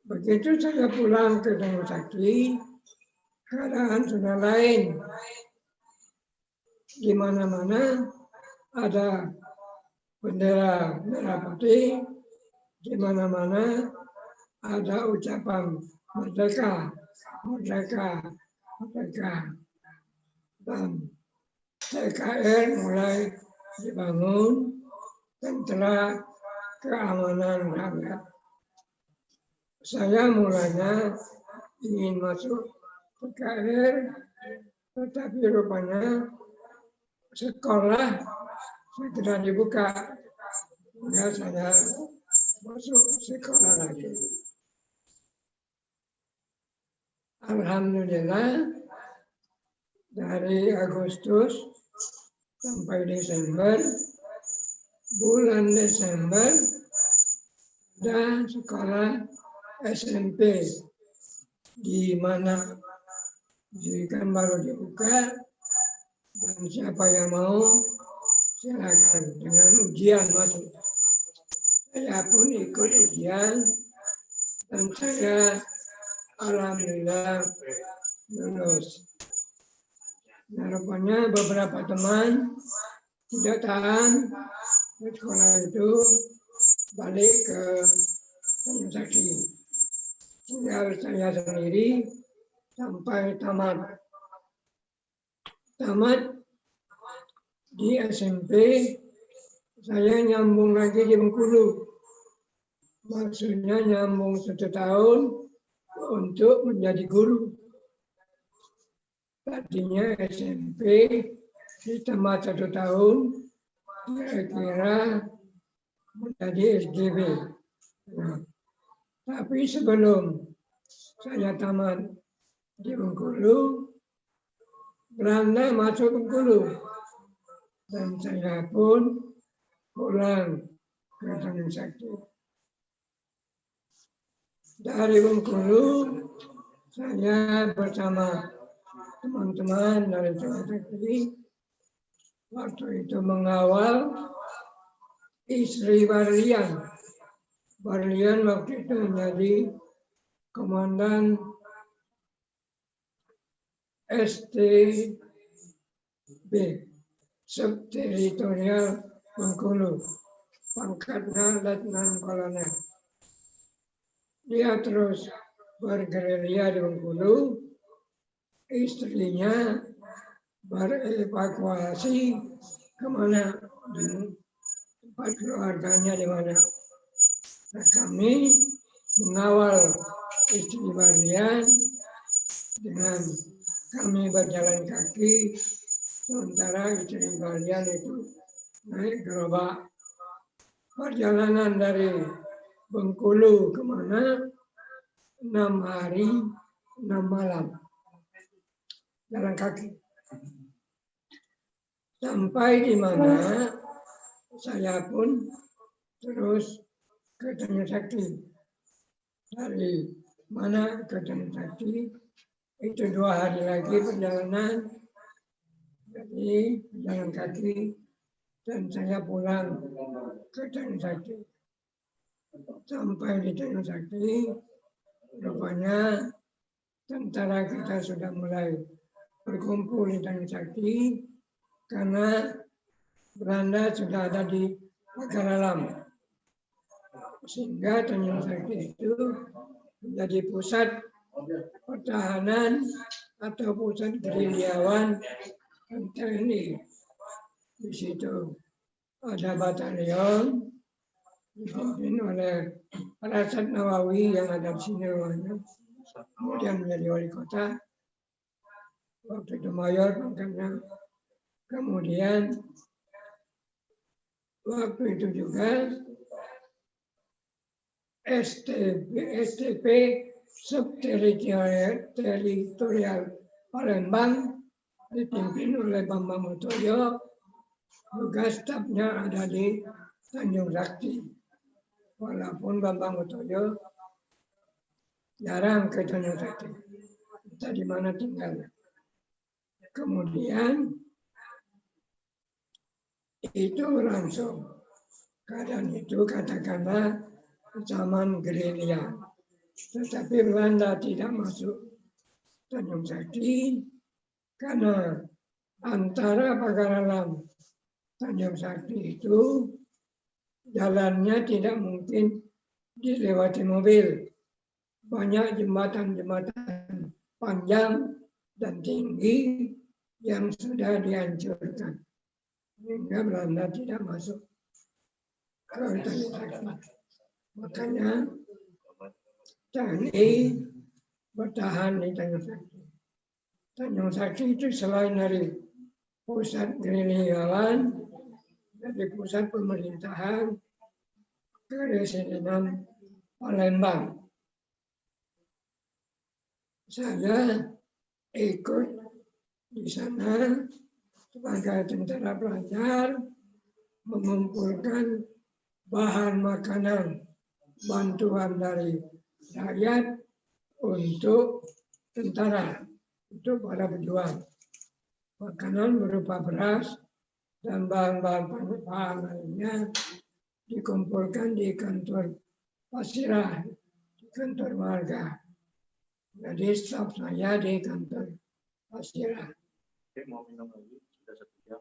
Begitu saya pulang ke Tanjung Sakti, keadaan sudah lain. Di mana-mana ada bendera merah putih, di mana-mana ada ucapan merdeka, merdeka, merdeka. Dan TKR mulai dibangun tentara keamanan rakyat. Saya mulanya ingin masuk TKR, tetapi rupanya sekolah segera dibuka. Ya, saya masuk sekolah lagi. Alhamdulillah dari Agustus sampai Desember, bulan Desember ada sekolah SMP di mana kan baru dibuka dan siapa yang mau silakan dengan ujian masuk. Saya pun ikut ujian dan saya alhamdulillah lulus. Nah, rupanya beberapa teman tidak tahan di sekolah itu balik ke Tanjung Sakti. Tinggal saya sendiri sampai tamat. Tamat di SMP, saya nyambung lagi di Bengkulu. Maksudnya nyambung 1 tahun untuk menjadi guru. Tadinya SMP ditambah 1 tahun, kira-kira menjadi SGB. Nah, tapi sebelum saya tamat di Bengkulu, Belanda masuk Bengkulu. Dan saya pun pulang ke Tanjung Sakti. Dari Bengkulu, saya bersama teman-teman dari Tanjung Sakti waktu itu mengawal istri Barlian. Barlian waktu itu menjadi komandan STB, Subteritorial Bengkulu, pangkatnya Letnan Kolonel. Dia terus bergerilya di Bengkulu, istrinya berevakuasi kemana, di tempat keluarganya di mana. Nah, kami mengawal istri Barlian dengan kami berjalan kaki, sementara istri Barlian itu naik gerobak. Perjalanan dari Bengkulu kemana? 6 hari, 6 malam. Jalan kaki. Sampai di mana saya pun terus ke Tanjung Sakti. Dari mana ke Tanjung Sakti, itu 2 hari lagi perjalanan. Jadi jalan kaki dan saya pulang ke Tanjung Sakti. Sampai di Tanjung Sakti, rupanya tentara kita sudah mulai berkumpul di Tanjung Sakti karena Belanda sudah ada di Pagar Alam. Sehingga Tanjung Sakti itu menjadi pusat pertahanan atau pusat gerilyawan TNI. Di situ ada batalion dipimpin oleh Rasad Nawawi yang ada di sini. kemudian menjadi wali kota, waktu itu mayor pangkatnya. Kemudian waktu itu juga STP subteritorial Palembang dipimpin oleh Bambang Utoyo, juga stafnya ada di Tanjung Sakti. Walaupun Bambang Utoyo jarang ke Tanjung Sakti, entah di mana tinggalnya. Kemudian itu langsung keadaan itu katakanlah zaman gerilya, tetapi Belanda tidak masuk Tanjung Sakti karena antara Pagaralam Tanjung Sakti itu jalannya tidak mungkin dilewati mobil, banyak jembatan-jembatan panjang dan tinggi yang sudah dihancurkan, sehingga Belanda tidak masuk ke Tanjung Sakti. Makanya TNI bertahan di Tanjung Sakti. Tanjung Sakti itu selain dari pusat gerilyawan, dari pusat pemerintahan, Keresidenan Palembang. Saya ikut di sana sebagai tentara pelajar, mengumpulkan bahan makanan, bantuan dari rakyat untuk tentara, untuk para pejuang. Makanan berupa beras dan bahan-bahan pangan lainnya dikumpulkan di kantor Pasirah, di kantor warga. Jadi staf saya di kantor Pasirah. Oke, mau minum lagi? Sudah 1 jam.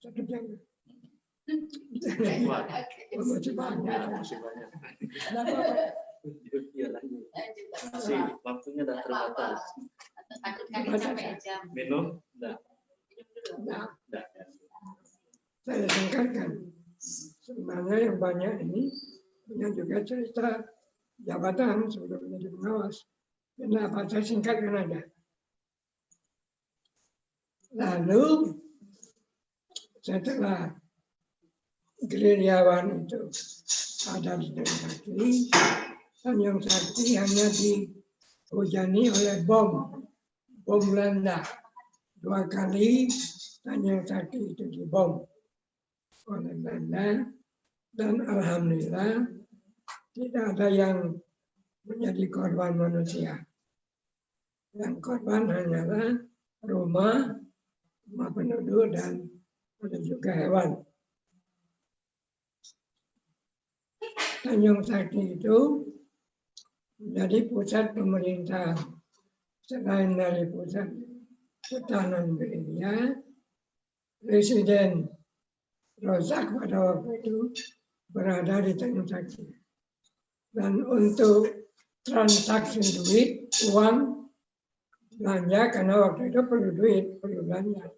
1 jam. Kuat. Masih banyak. Masih banyak. Iya lanjut. Lanjut. Masih waktunya udah terbatas. Aduk kali sampai jam. Minum? Enggak. Minum dulu. Nah, Enggak. saya singkatkan. Sebenarnya yang banyak ini punya juga cerita jabatan sebelum menjadi pengawas. Kenapa saya singkatkan aja. Lalu setelah gerilyawan itu ada di Tanjung Sakti, Tanjung Sakti hanya dihujani oleh bom Belanda. 2 kali Tanjung Sakti itu dibom oleh Belanda, dan alhamdulillah tidak ada yang menjadi korban manusia. Yang korban hanyalah rumah penduduk dan ada juga hewan. Tanjung Sakti itu menjadi pusat pemerintahan. Selain dari pusat ketahanan gerilya, Presiden Rozak pada waktu itu berada di Tanjung Sakti. Dan untuk transaksi duit, uang, belanja, karena waktu itu perlu duit, perlu belanja.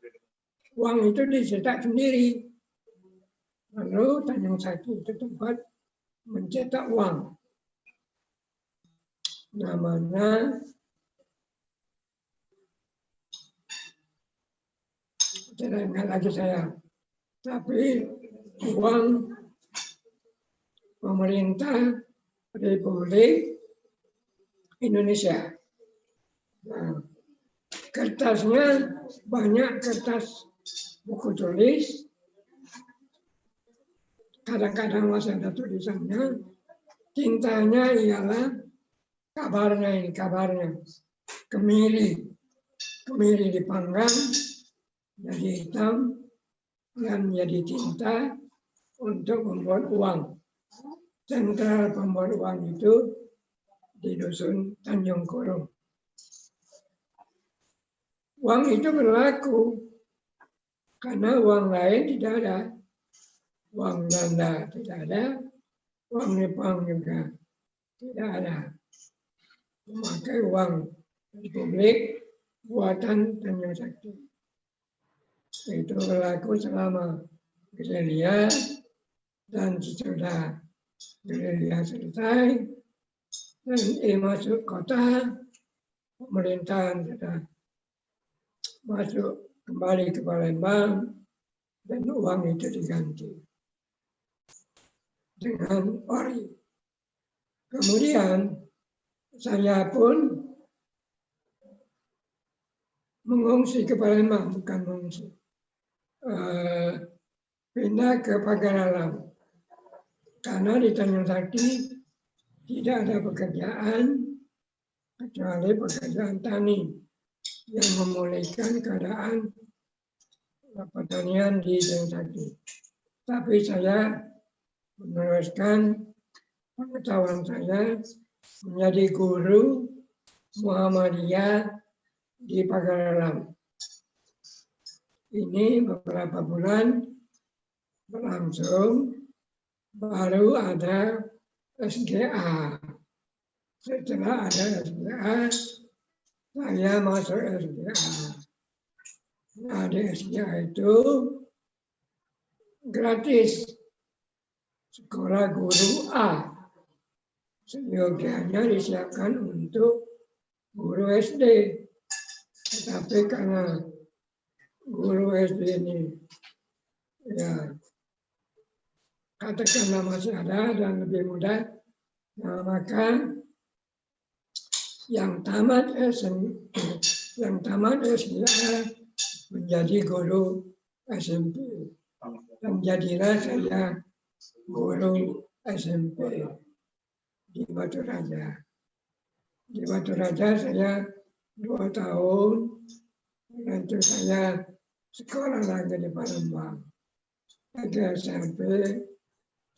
Uang itu dicetak sendiri. Lalu Tanjung Sakti itu tempat mencetak uang. Namanya tidak ingat lagi saya. Tapi uang pemerintah Republik Indonesia. Nah, kertasnya banyak kertas buku tulis. Kadang-kadang masih ada tulisannya. Tintanya ialah kabarnya. Kemiri dipanggang jadi hitam dan menjadi tinta untuk membuat uang. Sentral pembuat uang itu di dusun Tanjung Kurung. Uang itu berlaku karena uang lain tidak ada. Uang Belanda tidak ada, uang Jepang juga tidak ada. Memakai uang Republik buatan Tanjung Sakti. Itu berlaku selama gerilya, dan sesudah gerilya selesai, dan masuk kota, pemerintahan sudah masuk kembali ke Palembang dan uang itu diganti dengan ori. Kemudian saya pun mengungsi ke Palembang, bukan mengungsi, pindah ke Pagar Alam karena di Tanjung Sakti tidak ada pekerjaan kecuali pekerjaan tani yang memulihkan keadaan pertanian di Tanjung Sakti. Tapi saya meneruskan pengetahuan saya menjadi guru Muhammadiyah di Pagar Alam. Ini beberapa bulan berlangsung, baru ada SGA. Setelah ada SGA, saya masuk SGA. Nah, di SGA itu gratis sekolah guru A. Seyogianya disiapkan untuk guru SD. Tetapi karena guru SD ini ya katakanlah masih ada dan lebih mudah, nah, maka yang tamat SDA menjadi guru SMP dan jadilah saya guru SMP di Batu Raja. Di Batu Raja saya 2 tahun, dan itu saya sekolah lagi di Palembang. Lagi SMP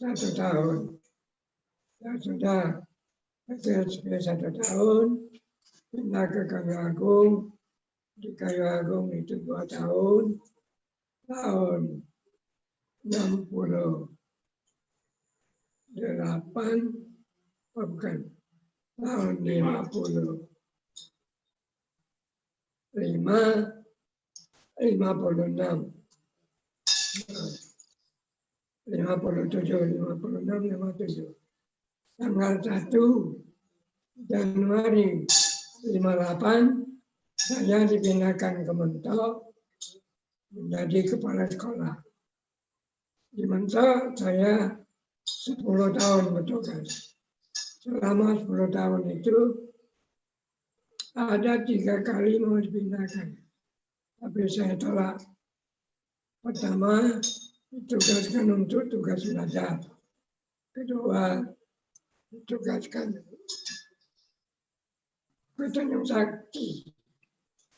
1 tahun. Ya sudah, lagi SMP 1 tahun, pindah ke Kayu Agung. Di Kayu Agung itu 2 tahun, tahun 68, bukan, tahun 56. Tanggal 1 Januari 58 saya dipindahkan ke Mentok menjadi kepala sekolah. Di Mentok saya 10 tahun bertugas. Selama 10 tahun itu ada 3 kali mau dipindahkan, tapi saya tolak. Pertama, ditugaskan untuk tugas belajar. Kedua, ditugaskan ke Tanjung Sakti,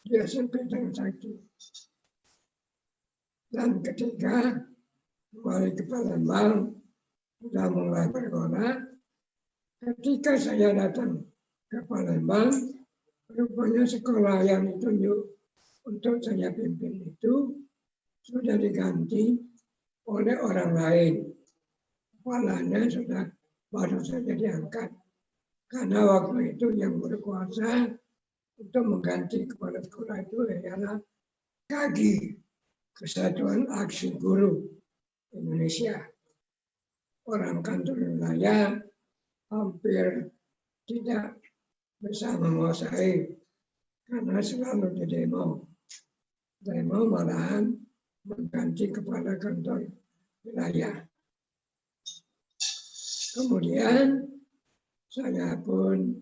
di SMP Tanjung Sakti. Dan ketiga, kembali ke Palembang, sudah mulai bergolak. Ketika saya datang ke Palembang, rupanya sekolah yang ditunjuk untuk saya pimpin itu sudah diganti oleh orang lain. Kepalanya sudah baru saja diangkat. Karena waktu itu yang berkuasa untuk mengganti kepala sekolah itu adalah KAGI, Kesatuan Aksi Guru Indonesia. Orang kantor wilayah hampir tidak bisa menguasai karena selalu di demo. Demo malahan mengganti kepala kantor wilayah. Kemudian saya pun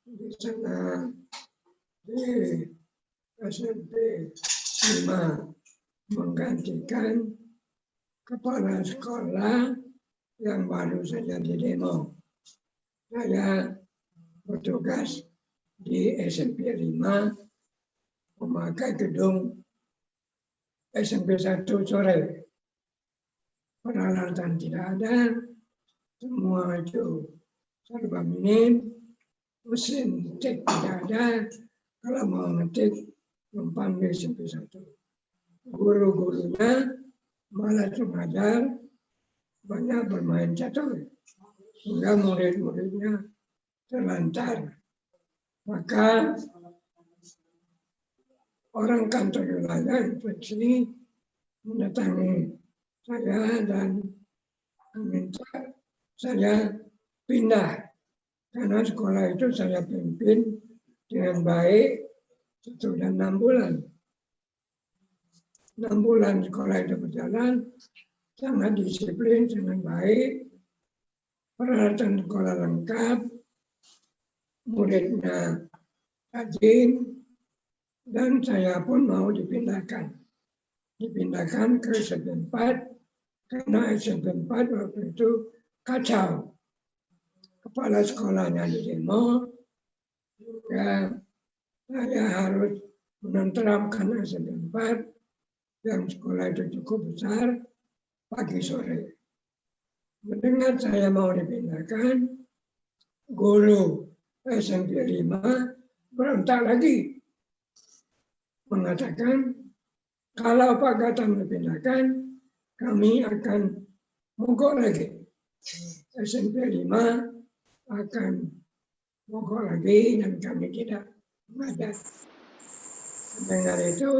di sana di SMP 5 menggantikan kepala sekolah yang baru saja di demo. Saya bertugas di SMP 5 memakai gedung SMP 1 sore. Peralatan tidak ada, semua itu serba minim, mesin ngetik tidak ada, kalau mau ngetik mempanggil SMP 1. Guru-gurunya malah mengajar banyak bermain catur, sehingga murid-muridnya terlantar. Maka orang kantor wilayah inspeksi mendatangi saya dan meminta saya pindah Karena sekolah itu saya pimpin dengan baik sudah 6 bulan. 6 bulan sekolah itu berjalan, sangat disiplin, sangat baik, peralatan sekolah lengkap, muridnya rajin, dan saya pun mau dipindahkan ke SMP 4, karena SMP 4 waktu itu kacau. Kepala sekolahnya di demo, ya saya harus menenteramkan SMP 4 yang sekolah itu cukup besar pagi sore. Mendengar saya mau dipindahkan, guru SMP 5 berontak lagi. Mengatakan, kalau Pak Gatam dipindahkan, kami akan mogok lagi. SMP 5 akan mogok lagi dan kami tidak mengajar. Mendengar itu,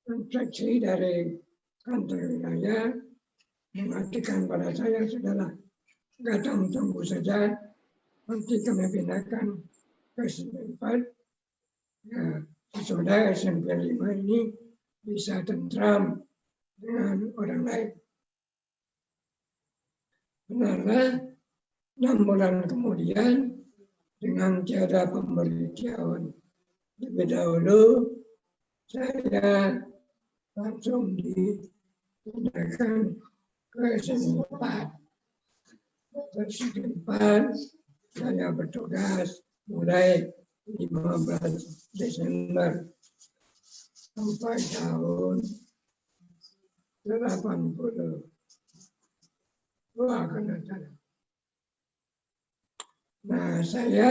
instruksi dari kantor wilayah mengatakan pada saya, sudahlah, Gatam tunggu saja, nanti kami pindahkan ke SMP 4. Ya, sesudah SMP 5 ini bisa tentram dengan orang lain. Benarlah, 6 bulan kemudian, dengan tiada pemberitahuan lebih dahulu, saya langsung dipindahkan ke SMP 4. SMP 4, saya bertugas mulai 15 Desember sampai tahun 80. Wah, kena salah. Nah, saya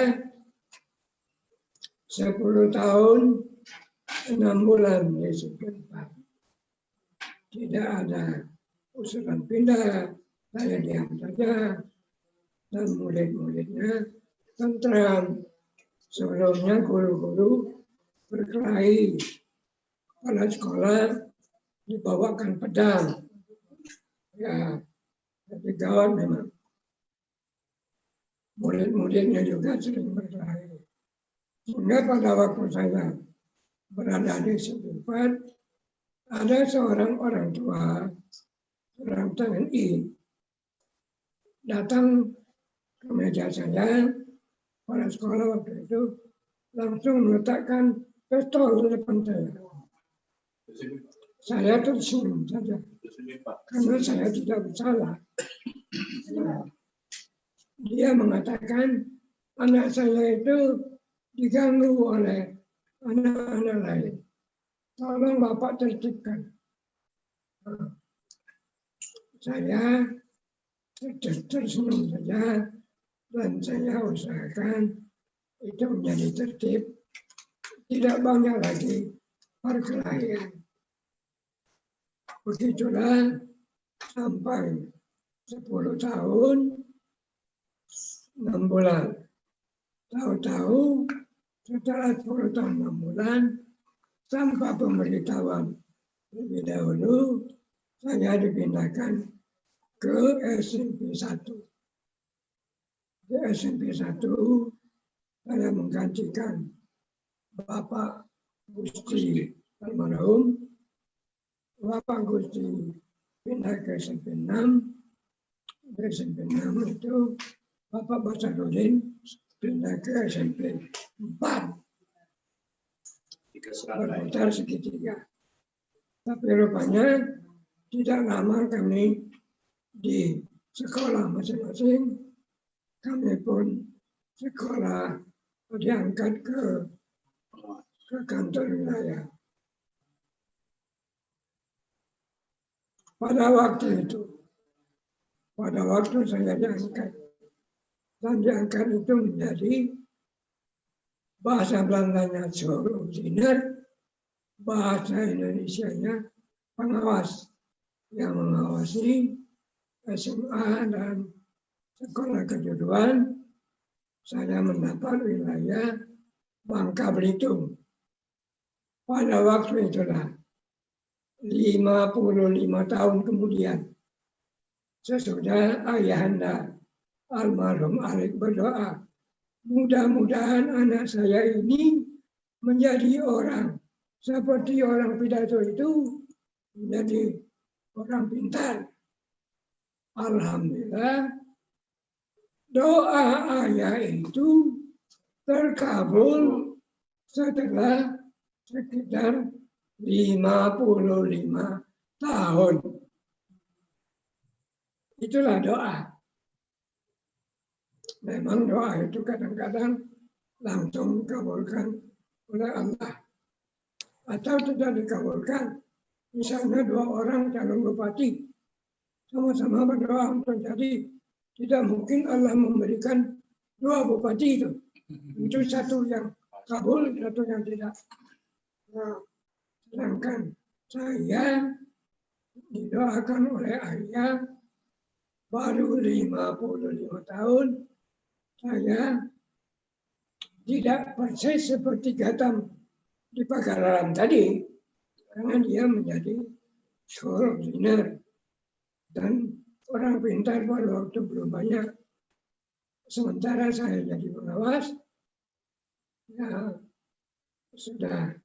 10 tahun 6 bulan di SMP 4. Tidak ada usulan pindah, saya diam saja. Dan murid-muridnya tentram. Sebelumnya guru-guru berkelahi. Kepala sekolah dibawakan pedang. Ya, tapi gawat memang. Murid-muridnya juga sering berkelahi. Sehingga pada waktu saya berada di SMP 4, ada seorang orang tua, seorang TNI, datang ke meja saya, pada sekolah waktu itu, langsung meletakkan pistol di depan saya. Saya tersenyum saja, karena saya tidak bersalah. Nah, dia mengatakan, anak saya itu diganggu oleh anak-anak lain. Tolong Bapak tertibkan. Nah, saya tersenyum saja, dan saya usahakan itu menjadi tertib. Tidak banyak lagi perkelahian. Begitulah sampai 10 tahun, 6 bulan. Tahu-tahu setelah 10 tahun 6 bulan, tanpa pemberitahuan lebih dahulu, saya dipindahkan ke SMP 1. Di SMP 1, saya menggantikan Bapak Gusti almarhum. Bapak Gusti pindah ke SMP 6. Di SMP 6 itu Bapak Basarudin pindah ke SMP 4. Berputar segitiga. Tapi rupanya tidak lama kami di sekolah masing-masing, kami pun sekolah diangkat ke kantor wilayah. Pada waktu saya diangkat, dan diangkat itu menjadi bahasa Belandanya Surojiner, bahasa Indonesianya pengawas, yang mengawasi SMA dan sekolah kejuruan. Saya mendapat wilayah Bangka Belitung. Pada waktu itulah, 55 tahun kemudian, sesudah ayahanda almarhum Alik berdoa mudah-mudahan anak saya ini menjadi orang seperti orang pidato itu, menjadi orang pintar. Alhamdulillah, doa ayah itu terkabul setelah sekitar 55 tahun. Itulah doa. Memang doa itu kadang-kadang langsung dikabulkan oleh Allah. Atau tidak dikabulkan. Misalnya 2 orang calon bupati sama-sama berdoa untuk jadi. Tidak mungkin Allah memberikan 2 bupati itu. Itu satu yang kabul, satu yang tidak. Nah, sedangkan saya didoakan oleh ayah baru 55 tahun. Saya tidak persis seperti Gatam di Pagararan tadi, karena dia menjadi school engineer dan orang pintar pada waktu belum banyak. Sementara saya jadi pengawas, ya sudah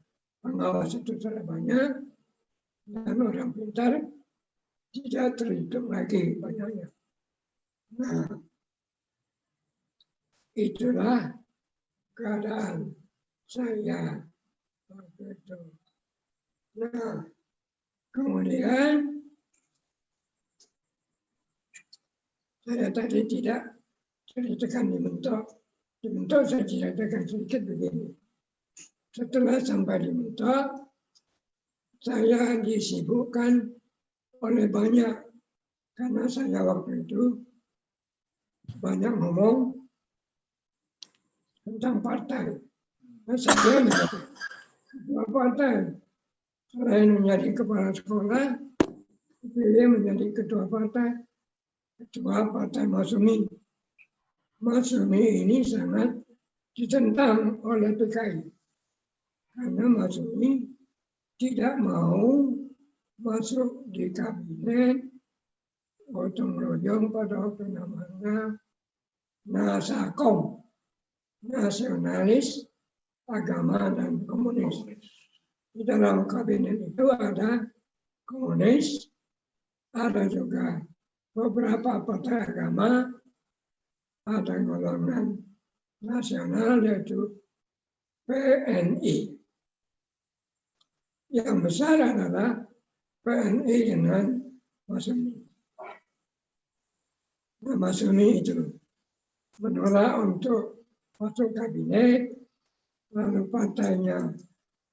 pengawas itu sudah banyak dan orang pintar tidak terhitung lagi banyaknya. Nah, itulah keadaan saya waktu itu. Nah, kemudian saya tadi tidak ceritakan di Mentok. Di Mentok saya ceritakan sedikit begini. Setelah sampai di Mentok, saya disibukkan oleh banyak, karena saya waktu itu banyak ngomong tentang partai. Nah, saya menjadi ketua partai. Selain menjadi kepala sekolah, saya menjadi ketua partai Masyumi. Masyumi ini sangat ditentang oleh PKI. Karena Masyumi tidak mau masuk di kabinet gotong royong pada waktu namanya Nasakom. Nasionalis, agama, dan komunis. Di dalam kabinet itu ada komunis, ada juga beberapa partai agama, ada golongan nasional yaitu PNI. Yang besar adalah PNI dengan Masyumi. Nah, Masyumi itu menolak untuk masuk kabinet, lalu partainya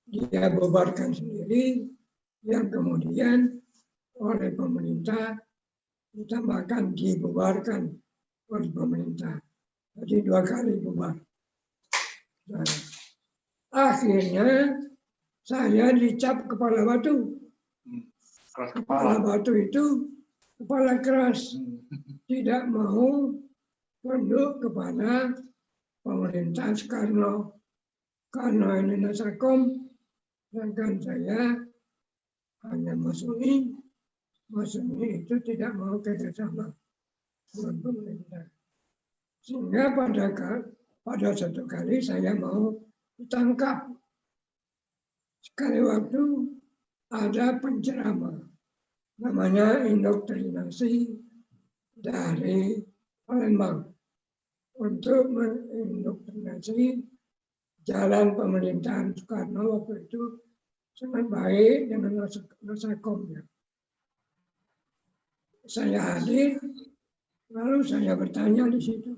dia bubarkan sendiri, yang kemudian oleh pemerintah ditambahkan dibubarkan oleh pemerintah. Jadi 2 kali bubar. Nah, akhirnya saya dicap kepala batu. Kepala batu itu kepala keras, tidak mau tunduk kepada pemerintah Soekarno. Karena ini Nasakom, sedangkan saya hanya Masyumi itu tidak mau kerjasama dengan pemerintah. Sehingga pada satu kali saya mau ditangkap. Sekali waktu ada penceramah, namanya indoktrinasi dari Palembang, untuk mengindoktrinasi jalan pemerintahan Soekarno waktu itu sangat baik dengan Nasakomnya. Saya hadir, lalu saya bertanya di situ.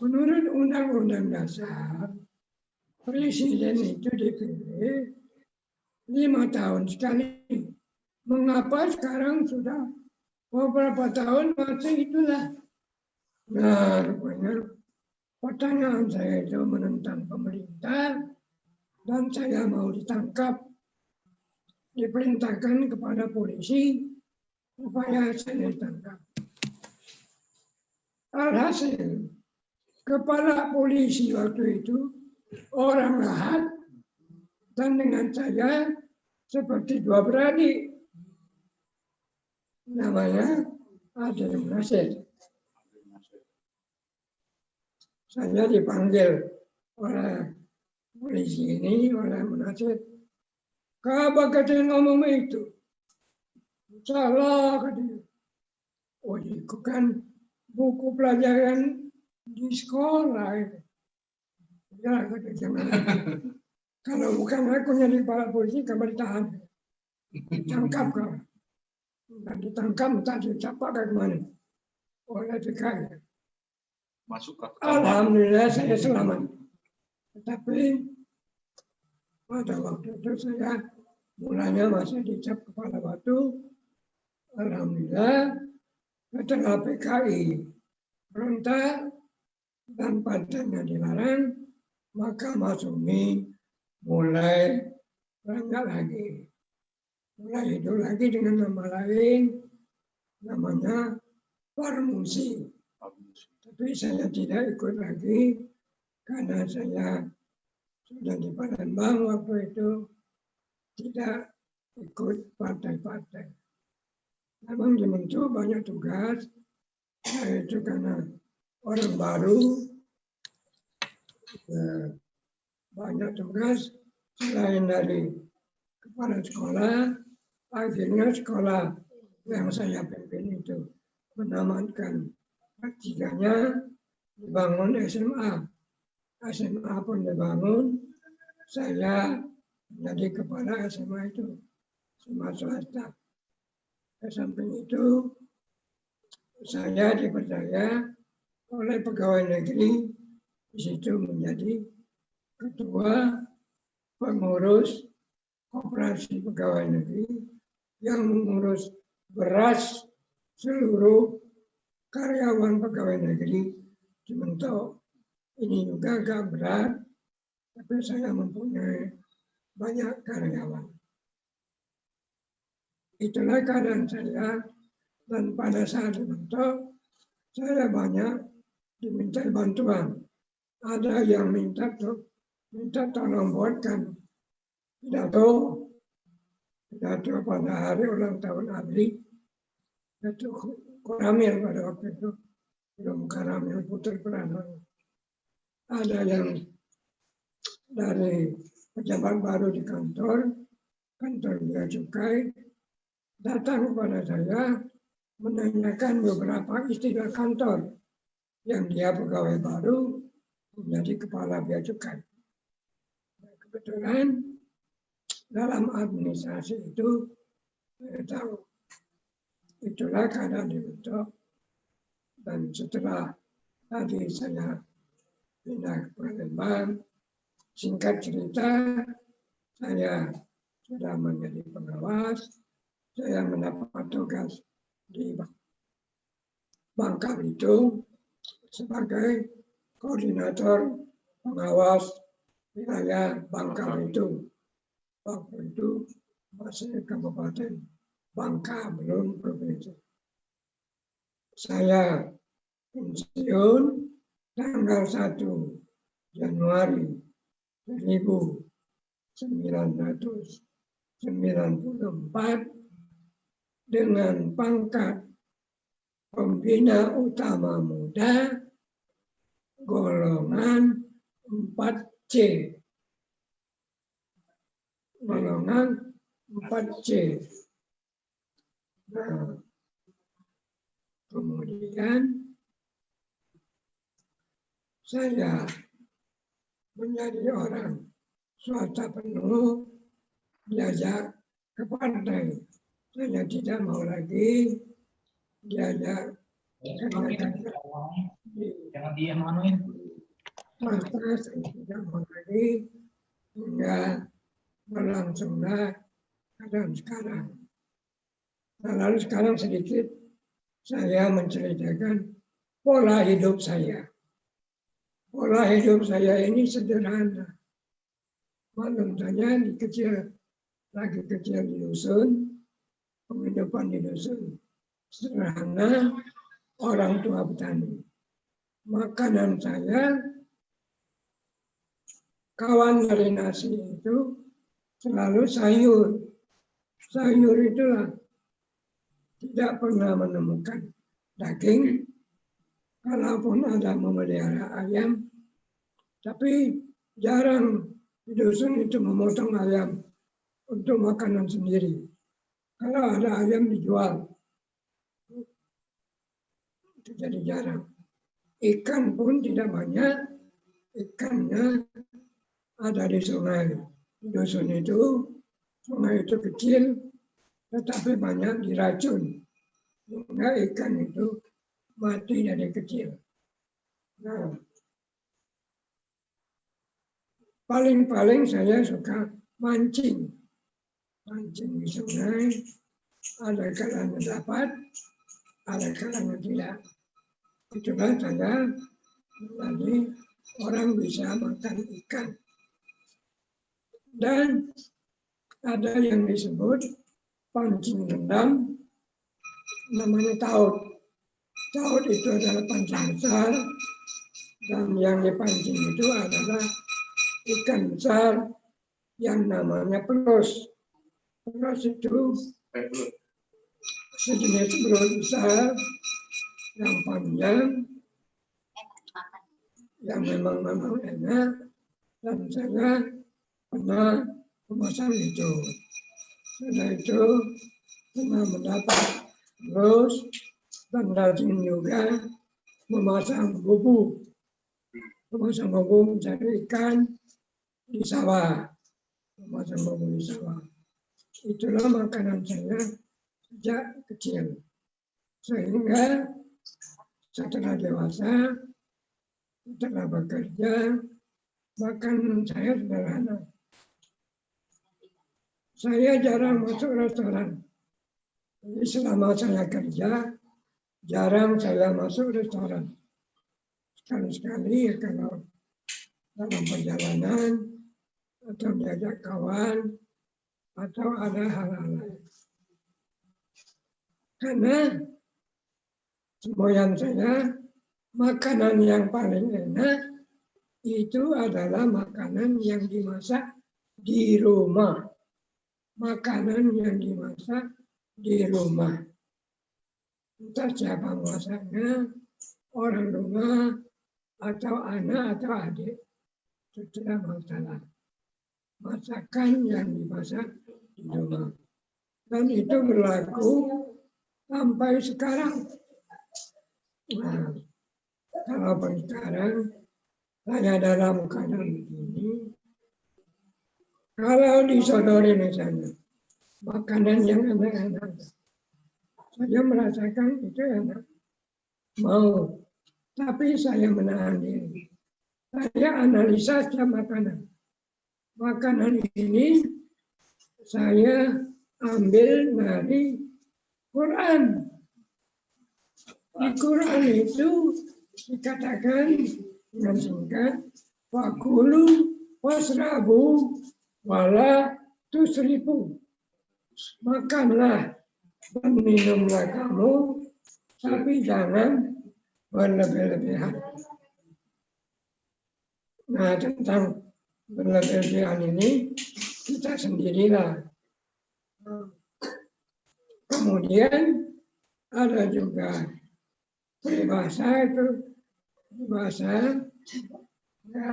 Menurut Undang-Undang Dasar, Presiden itu dipilih 5 tahun sekali. Mengapa sekarang sudah beberapa tahun masih itulah? Nah, rupanya pertanyaan saya itu menentang pemerintah dan saya mau ditangkap. Diperintahkan kepada polisi supaya saya ditangkap. Alhasil, kepala polisi waktu itu orang Lahat dan dengan saya seperti 2 beradik. Namanya Adil Nasir. saya dipanggil oleh polisi ini, oleh penasihat. Kabar katanya ngomong itu. Salah katanya. Oh, itu kan buku pelajaran di sekolah. Ya, katanya jangan. Kalau bukan aku jadi kepala polisi, kamu ditahan. Ditangkap kau. Dan ditangkap, entah dicapak ke mana. Oleh PKI. Masuk ke Alhamdulillah saya selamat. Tetapi pada waktu itu saya mulanya masih dicap kepala batu. Alhamdulillah setelah PKI berontak dan patennya dilarang, maka Masyumi mulai berangkat lagi. Mulai hidup lagi dengan nama lain, namanya Parmusi. Tapi saya tidak ikut lagi karena saya sudah di Palembang waktu itu, tidak ikut partai-partai. Memang dibentuk banyak tugas, yaitu karena orang baru, banyak tugas selain dari kepala sekolah, akhirnya sekolah yang saya pimpin itu menamatkan ketiganya, dibangun SMA. SMA pun dibangun, saya menjadi kepala SMA itu, SMA swasta. Di samping itu, saya dipercaya oleh pegawai negeri, di situ menjadi ketua pengurus koperasi pegawai negeri yang mengurus beras seluruh karyawan pegawai negeri dibentuk. Ini juga agak berat, tapi saya mempunyai banyak karyawan. Itulah keadaan saya, dan pada saat dibentuk, saya banyak diminta bantuan. Ada yang minta tolong buatkan pidato pada hari ulang tahun ABRI. Itu Koramil pada waktu itu, belum Koramil Putra Prana. Ada yang dari pejabat baru di kantor Bea Cukai, datang kepada saya menanyakan beberapa istilah kantor yang dia pegawai baru menjadi kepala Bea Cukai. Kebetulan dalam administrasi itu saya tahu itulah keadaan dibentuk, dan setelah tadi saya pindah ke Palembang, singkat cerita saya sudah menjadi pengawas. Saya mendapat tugas di Bangka Belitung sebagai koordinator pengawas wilayah Bangka Belitung. Waktu itu masih Kabupaten Bangka, belum provinsi. Saya pensiun tanggal 1 Januari 1994 dengan pangkat Pembina Utama Muda golongan 4C. Golongan 4C. Nah, kemudian saya menjadi orang swasta penuh, diajak ke partai. Saya tidak mau lagi diajak jangan dia manuin. Swasta, saya tidak mau lagi, hingga berlangsunglah keadaan sekarang. Nah, lalu sekarang sedikit saya menceritakan pola hidup saya. Pola hidup saya ini sederhana. Maklum saja lagi kecil di dusun, penghidupan di dusun sederhana, orang tua petani. Makanan saya, kawan dari nasi itu selalu sayur. Sayur itulah, tidak pernah menemukan daging, kalaupun ada memelihara ayam, tapi jarang di dusun itu memotong ayam untuk makanan sendiri. Kalau ada ayam dijual, itu jadi jarang. Ikan pun tidak banyak, ikannya ada di sungai. Di dusun itu, sungai itu kecil, tetapi banyak diracun. Sehingga ikan itu mati dari kecil. Nah, paling-paling saya suka mancing. Mancing di sungai, ada kalanya dapat, ada kalanya tidak. Itulah saya menjadi orang bisa makan ikan. Dan ada yang disebut pancing rendam, namanya taut. Taut itu adalah pancing besar, dan yang dipancing itu adalah ikan besar yang namanya pelus. Pelus itu sejenis belut besar yang panjang, yang memang enak, dan saya pernah memasang itu. Setelah itu pernah mendapat terus dan rajin juga memasang bubu mencari ikan di sawah, memasang bubu di sawah. Itulah makanan saya sejak kecil. Sehingga setelah dewasa, setelah bekerja, makan saya sederhana. Saya jarang masuk restoran. Jadi selama saya kerja, jarang saya masuk restoran. Sekali-sekali ya kalau dalam perjalanan, atau diajak kawan, atau ada hal-hal lain. Karena semboyan saya, makanan yang paling enak itu adalah makanan yang dimasak di rumah. Makanan yang dimasak di rumah. Entah siapa masaknya, orang rumah, atau anak atau adik. Itu tidak masalah. Masakan yang dimasak di rumah. Dan itu berlaku sampai sekarang. Nah, kalau sekarang saya dalam keadaan begini, kalau disodori misalnya makanan yang enak-enak, saya merasakan itu enak, mau, tapi saya menahan diri. Saya analisa setiap makanan. Makanan ini saya ambil dari Quran. Di Quran itu dikatakan dengan singkat, fakulu wasrabu wala tusrifu. Makanlah dan minumlah kamu, tapi jangan berlebih-lebihan. Nah, tentang berlebih-lebihan ini kita sendirilah. Kemudian ada juga peribahasa itu, peribahasa ya,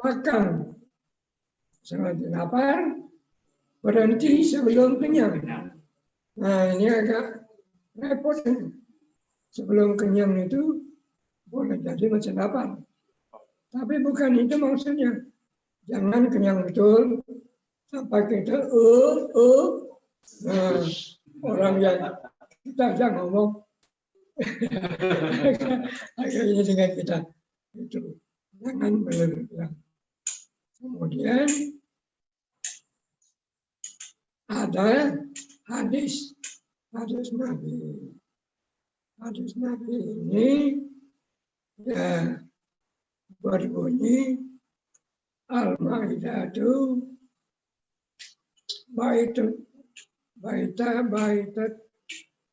makan selagi lapar, berhenti sebelum kenyang. Nah, ini agak repot. Sebelum kenyang itu boleh jadi masih lapar. Tapi bukan itu maksudnya. Jangan kenyang betul sampai kita Nah, orang yang kita aja ngomong akhirnya dengan kita itu jangan berlebihan. Kemudian ada hadis Nabi. Hadis Nabi ini ya berbunyi Al-Ma'idatu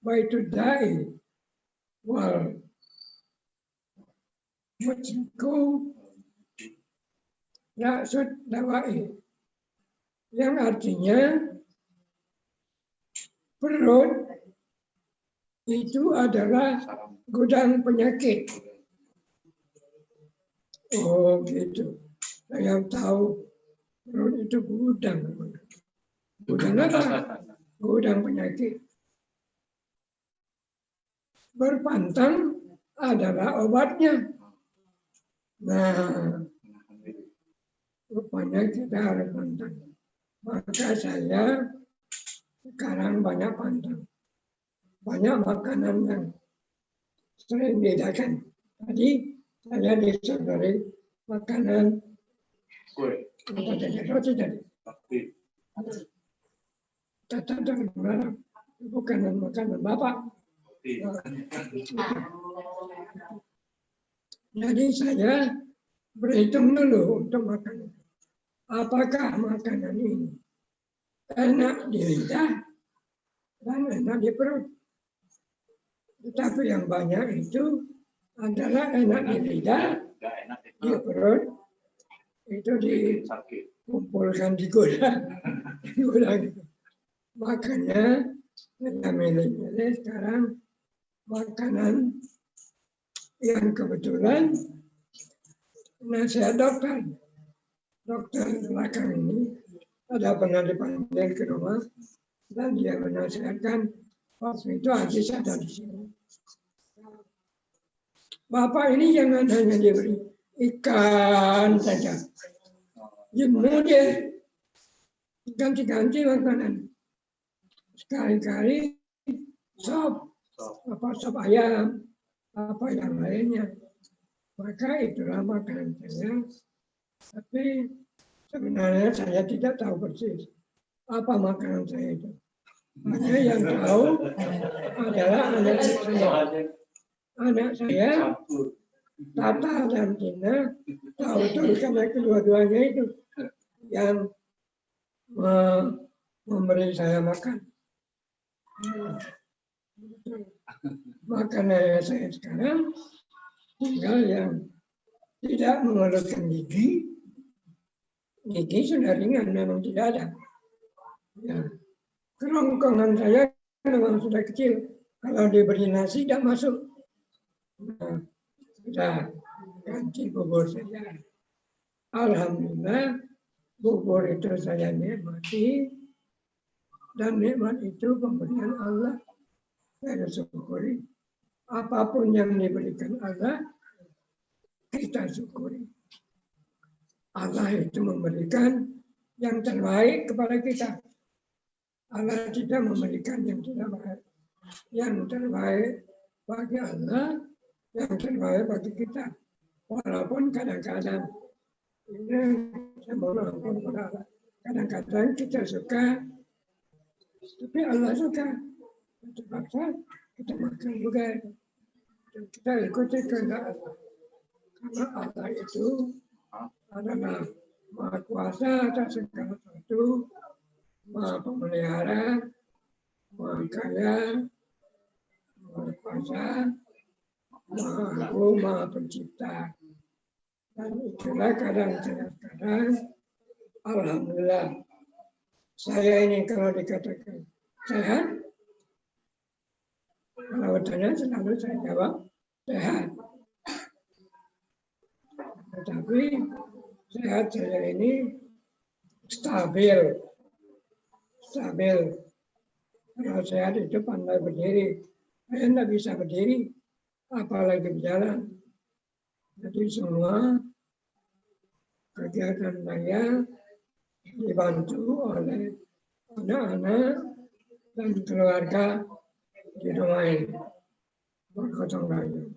baitud da'i wal musyriku ra'sud dawa'i, yang artinya perut itu adalah gudang penyakit. Oh gitu. Saya tahu perut itu gudang. Gudang apa? Gudang penyakit. Berpantang adalah obatnya. Nah, rupanya kita harus pantang. Maka saya sekarang banyak pantang. Banyak makanan yang sering bedakan. Tadi saya disodori makanan Kue. apa tadi? Roti tadi. Tata dari mana? Bukan makanan Bapak. Jadi saya berhitung dulu untuk makanan. Apakah makanan ini enak di lidah dan enak di perut? Tetapi yang banyak itu adalah enak di lidah, Nggak enak di itu. perut, itu Sakit. dikumpulkan di gudang. Makanya kita milih-milih sekarang makanan yang kebetulan nasihat dokter belakang ini ada pernah dipanggil ke rumah dan dia menasihatkan waktu itu Haji ada di sini. Bapak ini jangan hanya diberi ikan saja, jenuh dia ganti-ganti makanan. Sekali-kali sop, apa sop ayam, apa yang lainnya. Maka itulah makanan saya. Tapi sebenarnya saya tidak tahu persis apa makanan saya itu. Hanya yang tahu adalah anak saya. Anak saya, Tata dan Tina, tahu itu karena kedua-duanya itu yang memberi saya makan. Makanya saya sekarang tinggal yang tidak mengeluarkan gigi. Gigi sudah ringan, memang tidak ada. Ya. Kerongkongan saya memang sudah kecil. Kalau diberi nasi tidak masuk. Nah, sudah ganti bubur saja. Alhamdulillah bubur itu saya nikmati. Dan nikmat itu pemberian Allah. Saya syukuri. Apapun yang diberikan Allah, kita syukuri. Allah itu memberikan yang terbaik kepada kita. Allah tidak memberikan yang tidak baik. Yang terbaik bagi Allah, yang terbaik bagi kita. Walaupun kadang-kadang ini saya mohon ampun kepada Allah. Kadang-kadang kita suka, tapi Allah suka. Terpaksa kita makan juga. Dan kita ikuti kehendak Allah. Karena Allah itu adalah Maha Kuasa atas segala sesuatu, Maha Pemelihara, Maha Kaya, Maha Kuasa, Maha Agung, Maha Pencipta. Dan itulah kadang-kadang, alhamdulillah, saya ini kalau dikatakan sehat, kalau bertanya selalu saya jawab sehat. Tetapi sehat saya ini stabil. Kalau sehat itu pandai berdiri. Saya tidak bisa berdiri, apalagi berjalan. Jadi semua kegiatan saya dibantu oleh anak-anak dan keluarga di rumah ini. Bergotong royong.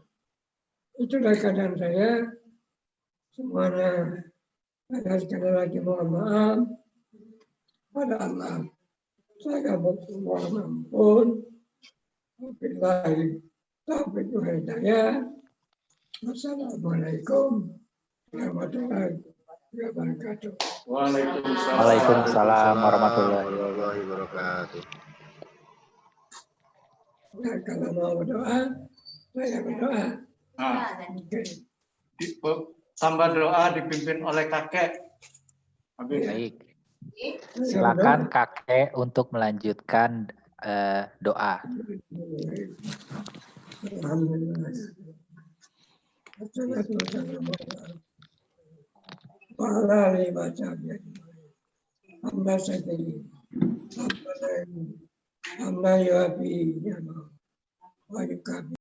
Itulah keadaan saya. Semuanya saya sekali lagi mohon maaf pada Allah. Saya mohon ampun. Wabillahi taufiq wal hidayah. Wassalamualaikum warahmatullahi wabarakatuh. Waalaikumsalam warahmatullahi wabarakatuh. Nah, kalau mau berdoa, saya berdoa. Nah, Oke. tambah doa dipimpin oleh kakek. Habis. Baik. Silakan kakek untuk melanjutkan doa. Alhamdulillah. Wala lima sabi. Amba sakili. Amba yuapi. Wa yukabi.